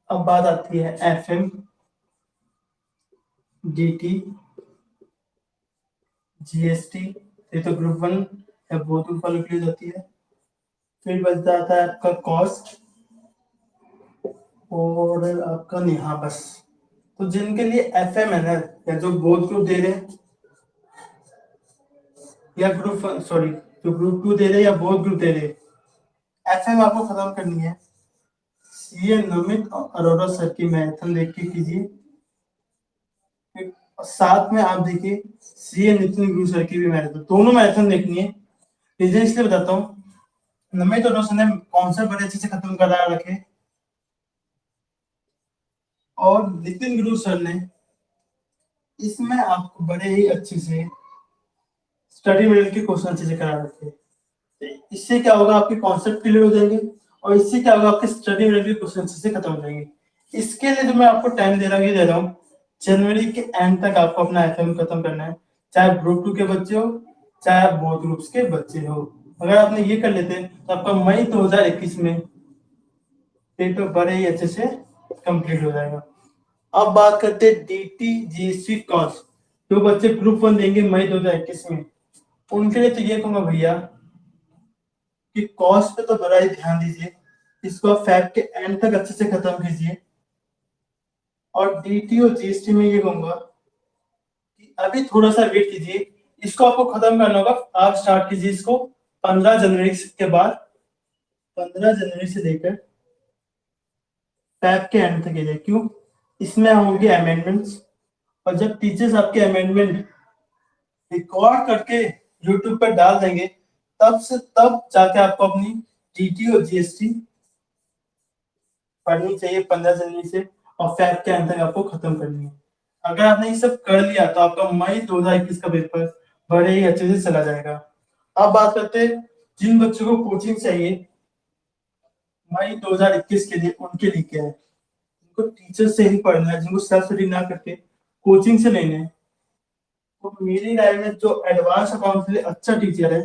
अब बात आती है एफएम, डीटी, जीएसटी, ये तो ग्रुप वन या बोथ ग्रुप वालों के लिए जाती है। फिर बच जाता है आपका कॉस्ट और आपका निहा बस। तो जिनके लिए एफएम है ना, या जो बोथ ग्रुप दे रहे हैं या ग्रुप, सॉरी, जो ग्रुप टू दे रहे हैं या बोथ ग्रुप दे रहे हैं, एफएम आपको खत्म करनी है सीए नमित अरोड़ा सर की मैराथन देख के कीजिए। और साथ में आप देखिए सीए नितिन गुरु सर की भी मैराथन, दोनों मैराथन देखनी है। रीजन इसलिए बताता हूँ, नमित अरोड़ा सर ने कॉन्सेप्ट बड़े अच्छे से खत्म करा रखे, और नितिन गुरु सर ने इसमें आपको बड़े ही अच्छे से स्टडी मटेरियल के क्वेश्चन अच्छे से करा रखे। इससे क्या होगा, आपके कॉन्सेप्ट क्लियर हो जाएंगे, और इससे क्या होगा, आपके स्टडी मटेरियल के क्वेश्चन अच्छे से खत्म हो जाएंगे। इसके लिए जो मैं आपको टाइम दे रहा हूँ, ये दे रहा हूँ जनवरी के एंड तक आपको अपना एफएम खत्म करना है, चाहे ग्रुप टू के बच्चे हो चाहे बोथ ग्रुप्स के बच्चे हो। अगर आपने ये कर लेते तो आपका मई 2021 में पेपर बड़े ही अच्छे से कंप्लीट हो जाएगा। अब बात करते हैं डीटी जीएसटी कॉस्ट। जो बच्चे ग्रुप वन देंगे मई 2021 में, उनके लिए तो ये कहूंगा भैया कि कॉस्ट पे तो बड़ा ही ध्यान दीजिए, इसको आप फैब के एंड तक अच्छे से खत्म कीजिए। और डीटी और जीएसटी में ये कहूंगा कि अभी थोड़ा सा वेट कीजिए, इसको आपको खत्म करना होगा। आप स्टार्ट कीजिए इसको 15 जनवरी के बाद, 15 जनवरी से लेकर फैब के एंड तक कीजिए। क्यों? इसमें होंगे अमेंडमेंट्स, और जब टीचर्स आपके अमेंडमेंट रिकॉर्ड करके यूट्यूब पर डाल देंगे, तब से तब जाके आपको अपनी डीटी और जीएसटी पढ़नी चाहिए 15 जनवरी से, और फैब के अंत तक आपको खत्म करनी है। अगर आपने ये सब कर लिया तो आपका मई 2021 का पेपर बड़े ही अच्छे से चला जाएगा। अब बात करते हैं जिन बच्चों को कोचिंग चाहिए मई 2021 के लिए, उनके लिए क्या है, उनको टीचर से ही पढ़ना है, जिनको सेल्फ स्टडी ना करके कोचिंग से लेने हैं। तो मेरी राय में जो एडवांस अकाउंट के लिए अच्छा टीचर है,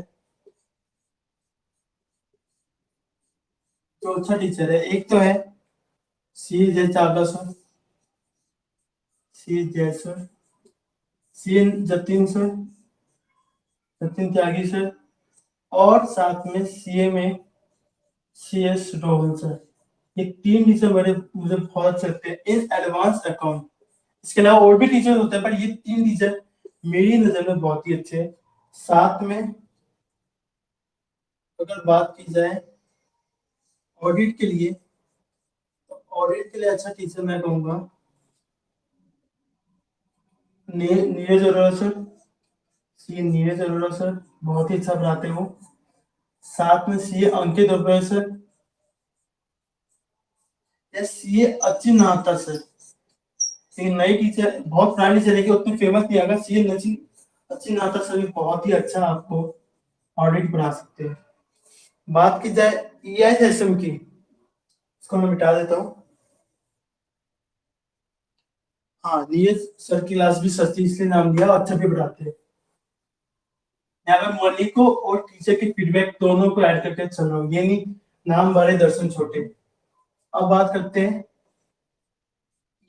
जो अच्छा टीचर है, एक तो है सी जय Chawla sir, C Jay sir, C N Jatin sir, Jatin Tyagi sir, और साथ में सीए में सी एस रोहन सर। ये तीन टीचर मेरे मुझे बहुत अच्छे लगते हैं इन एडवांस अकाउंट। इसके अलावा और भी टीचर होते हैं, पर ये तीन टीचर मेरी नजर में बहुत ही अच्छे हैं। साथ में अगर बात की जाए ऑडिट के लिए, तो ऑडिट के लिए अच्छा टीचर मैं कहूंगा नीरज अरोड़ा सर, सी नीरज अरोड़ा सर, बहुत ही अच्छा पढ़ाते हो। साथ में सी अंकित उपाध्याय सर, या सी अचिन नाहता सर। एक नई टीचर, बहुत पुरानी टीचर है कि उतनी फेमस नहीं आएगा, सी नचिन अचिन नाहता सर भी बहुत ही अच्छा आपको ऑडिट पढ़ा सकते हैं। बात की जाए ईआईएसएम की, इसको मैं मिटा देता हूँ। हाँ, नीरज सर की क्लास भी सस्ती इसलिए नाम दिया, अच्छा भी पढ़ाते हैं। यहाँ पे मलिको और टीचर के फीडबैक दोनों को ऐड करके चल रहा हूँ, ये नहीं नाम बड़े दर्शन छोटे। अब बात करते हैं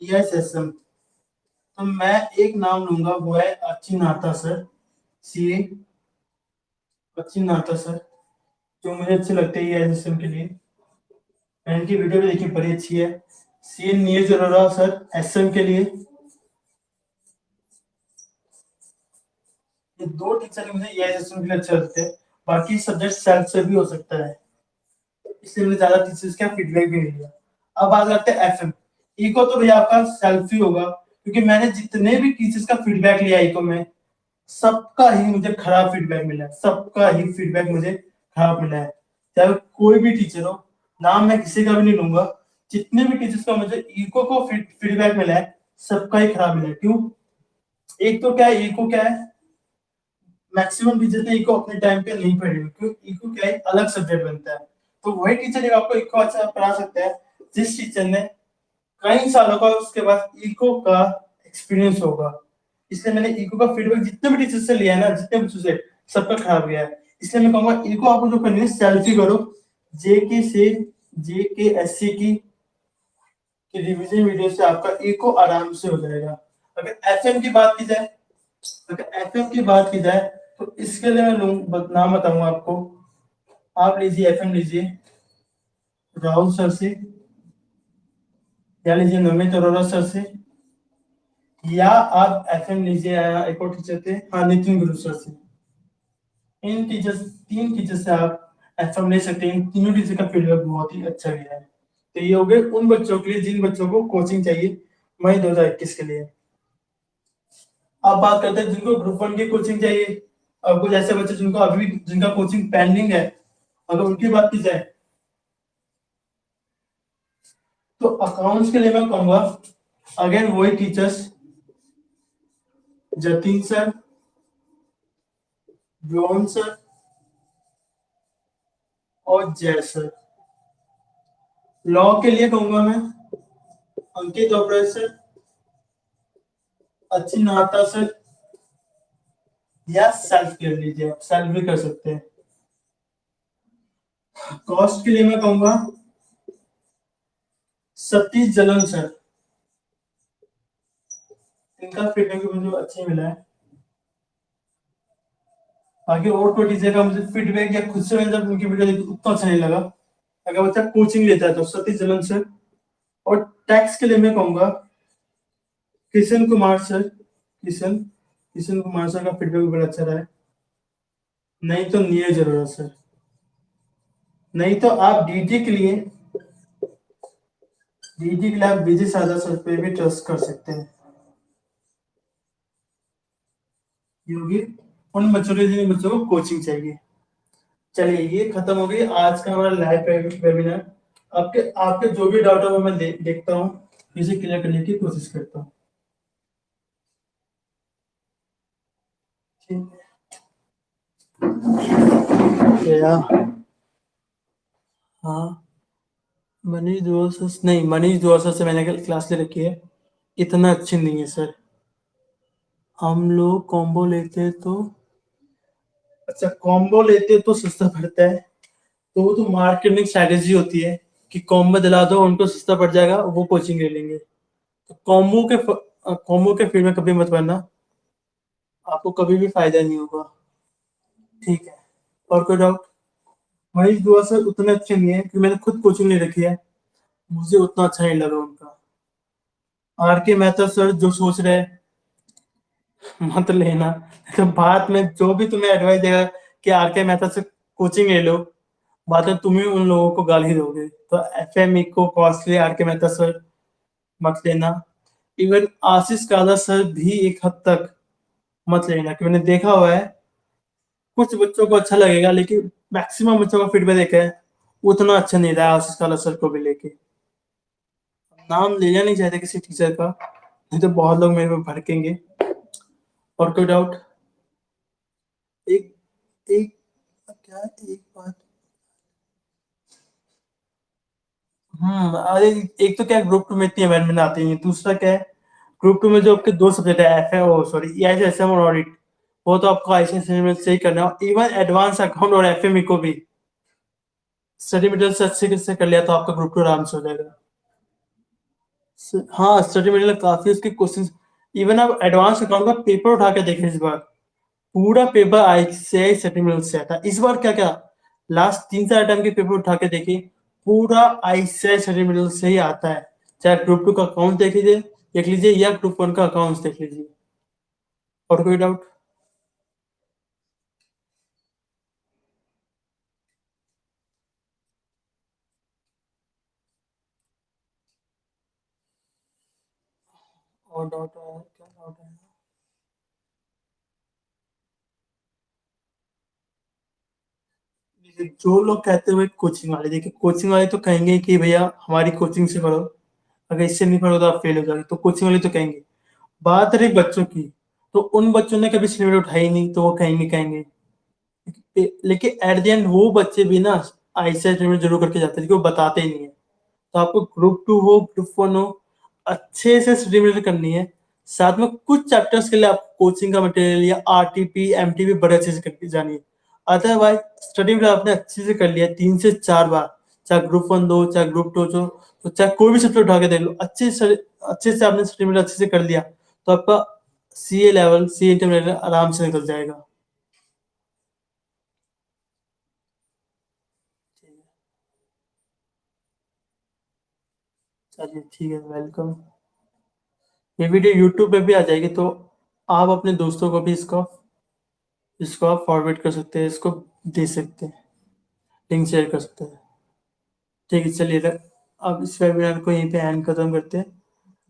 ईआईएसएम। तो मैं एक नाम लूंगा, वो है अच्छी नाता सर, सी अच्छी नाता सर, जो मुझे अच्छे लगते हैं ईआईएसएम के लिए। मैंने इनकी वीडियो भी देखी, बड़ी अच्छी है। सी नीरज अरोड़ा सर एसएम के लिए। ये दो टीचर मुझे ईआईएसएम के लिए अच्छे लगते हैं। बाकी सब्जेक्ट सेल्फ से भी हो सकता है, इसलिए मैंने ज्यादा टीचर्स का फीडबैक भी नहीं लिया। अब बात करते हैं एफएम। इको तो भैया आपका सेल्फ ही होगा, क्योंकि मैंने जितने भी टीचर्स का फीडबैक लिया इको में, सबका ही मुझे खराब फीडबैक मिला है, सबका ही फीडबैक मुझे खराब मिला है। चाहे कोई भी टीचर हो, नाम मैं किसी का भी नहीं लूंगा, जितने भी टीचर्स का मुझे इको को फीडबैक मिला है, सबका ही खराब मिला है। क्यों? एक तो क्या है, इको क्या है, मैक्सिमम टीचर ने इको अपने टाइम पे नहीं पढ़ी, क्योंकि इको क्या है, अलग सब्जेक्ट बनता है। तो वही टीचर आपको इको अच्छा पढ़ा सकता है जिस टीचर ने कई सालों का उसके बाद इको का एक्सपीरियंस होगा। इसलिए मैंने इको का फीडबैक जितने भी टीचर से लिया है ना, जितने बच्चों से, सबका खराब गया है। इसलिए मैं कहूंगा इको आपको जो करनी है सेल्फी करो, जेके से जेके एससी की रिवीजन वीडियो से आपका इको आराम से हो जाएगा। अगर एफएम की बात की जाए, अगर एफएम की बात की जाए, तो इसके लिए मैं नाम बताऊंगा आपको। आप लीजिए एफएम लीजिए राहुल सर से, या लीजिए नमित अरोड़ा सर से, या आप एफएम लीजिए एक और टीचर थे, हाँ, नितिन गुरु सर से। इन टीचर्स, तीन टीचर से आप एफएम ले सकते हैं। इन तीनों टीचर का फीडबैक बहुत ही अच्छा गया है। तो ये हो गए उन बच्चों के लिए जिन बच्चों को कोचिंग चाहिए मई 2021 के लिए। अब बात करते हैं जिनको ग्रुप वन की कोचिंग चाहिए, और कुछ ऐसे बच्चे जिनको अभी जिनका कोचिंग पेंडिंग है, अगर उनकी बात की जाए, तो अकाउंट्स के लिए मैं कहूंगा अगेन वही teachers, Jatin sir, Rohan sir और जय सर। लॉ के लिए कहूंगा मैं अंकित ओबराय सर, अच्छी नाता सर, या सेल्फ कर लीजिए, आप सेल्फ भी कर सकते हैं। कॉस्ट के लिए मैं कहूंगा सतीश जलन सर, इनका फीडबैक मुझे अच्छा मिला है। बाकी और कोई टीचर का मुझे फीडबैक या खुद से मैंने जब उनकी वीडियो देखी उतना अच्छा नहीं लगा। अगर बच्चा कोचिंग लेता है तो सतीश जलन सर। और टैक्स के लिए मैं कहूंगा किशन कुमार सर, किशन किशन कुमार सर का फीडबैक बड़ा अच्छा रहा है। नहीं तो नीरज अरोड़ा सर। नहीं तो आप डीटी के लिए, डीटी के लिए आप विजय सादा सर पे भी ट्रस्ट कर सकते हैं। योगी उन बच्चों के जिन बच्चों को कोचिंग चाहिए। चलिए, ये खत्म हो गई आज का हमारा लाइव वेबिनार। आपके आपके जो भी डाउट है वो मैं देखता हूँ, इसे क्लियर करने की कोशिश करता हूँ। ठीक। गया। हाँ, मनीष दुआ सर नहीं, मनीष दुआ सर से मैंने क्लास ले रखी है। इतना अच्छी नहीं है सर। हम लोग कॉम्बो लेते तो, अच्छा कॉम्बो लेते तो सस्ता पड़ता है। तो वो तो मार्केटिंग स्ट्रैटेजी होती है कि कॉम्बो दिला दो उनको सस्ता पड़ जाएगा, वो कोचिंग ले लेंगे। तो कॉम्बो के फील्ड में कभी मत पड़ना, आपको कभी भी फायदा नहीं होगा। ठीक है। और कोई डाउट? मनीष दुआ सर उतने अच्छे नहीं है कि मैंने खुद कोचिंग ले रखी है, मुझे उतना अच्छा नहीं लगा उनका। आर के मेहता सर जो सोच रहे हैं मत लेना। तो बाद में जो भी तुम्हें एडवाइस देगा कि आर के मेहता से कोचिंग ले लो, बाद में तुम ही उन लोगों को गाली दोगे। तो एफ एम ई को कॉस्टली आर के मेहता सर मत लेना। इवन आशीष काला सर भी एक हद तक मत लेना, कि मैंने देखा हुआ है कुछ बच्चों को अच्छा लगेगा, लेकिन मैक्सिमम बच्चों का फीडबैक देखा है उतना अच्छा नहीं रहा आशीष काला सर को भी लेके। नाम लेना नहीं चाहते किसी टीचर का, नहीं तो बहुत लोग मेरे पे भड़केंगे। और कोई डाउट? एक एक क्या, एक बात। अरे, एक तो क्या ग्रुप टू में इतनी अमेंडमेंट आती है, दूसरा क्या है, ग्रुप टू में जो आपके दो सब्जेक्ट है, एफ है O sorry E I S M और ऑडिट, वो तो आपको आईसीएसई में से ही करना है। इवन एडवांस अकाउंट और एफएमई को भी स्टडी मटेरियल से अच्छे से कर लिया तो आपका ग्रुप टू आराम से हो जाएगा। हाँ, स्टडी मटेरियल काफी उसके क्वेश्चंस। इवन आप एडवांस अकाउंट का पेपर उठा के देखें इस बार, पूरा पेपर आईसीआई स्टडी मटेरियल से आता है। इस बार क्या क्या लास्ट 3 4 टाइम के पेपर उठा के देखिए, पूरा आईसीआई स्टडी मटेरियल से ही आता है। चाहे ग्रुप टू का अकाउंट देख लीजिए या ग्रुप वन का अकाउंट देख लीजिए। और कोई डाउट? और डाउट है क्या? डाउट है? देखिए, जो लोग कहते हुए कोचिंग वाले, देखिए कोचिंग वाले तो कहेंगे कि भैया हमारी कोचिंग से पढ़ो, अगर इससे नहीं पढ़ो तो आप फेल हो जाओगे, तो कोचिंग वाले तो कहेंगे। बात रही बच्चों की, तो उन बच्चों ने कभी सिलेबस उठाई नहीं तो वो कहेंगे कहेंगे। लेकिन एट द एंड वो बच्चे भी ना आईसीआई ट्रीटमेंट जरूर करके जाते हैं, क्योंकि वो बताते ही नहीं है। तो आपको ग्रुप टू हो ग्रुप वन हो, अच्छे से स्टडी मटेरियल करनी है। साथ में कुछ चैप्टर्स के लिए आप कोचिंग का मटेरियल या आरटीपी एमटीपी बड़े अच्छे से करके जानिए। अदरवाइज स्टडी मटेरियल आपने अच्छे से कर लिया 3 से 4 बार, चाहे ग्रुप वन दो चाहे ग्रुप टू हो, तो चाहे कोई भी सब्जेक्ट उठा के देख लो, अच्छे से आपने स्टडी मटेरियल अच्छे से कर लिया, तो आपका सीए लेवल सी इंटरमीडिएट आराम से निकल जाएगा। चलिए ठीक है, वेलकम। ये वीडियो यूट्यूब पे भी आ जाएगी, तो आप अपने दोस्तों को भी इसको आप फॉरवर्ड कर सकते हैं, इसको दे सकते हैं, लिंक शेयर कर सकते हैं। ठीक है, चलिए अब इस वेबिनार को यहीं पे एंड खत्म करते हैं।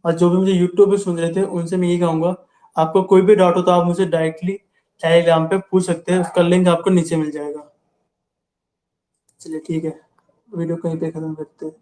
और जो भी मुझे यूट्यूब पे सुन रहे थे उनसे मैं यही कहूँगा, आपको कोई भी डाउट हो तो आप मुझे डायरेक्टली टेलीग्राम पे पूछ सकते हैं, उसका लिंक आपको नीचे मिल जाएगा। चलिए ठीक है, वीडियो को यहीं पे खत्म करते हैं।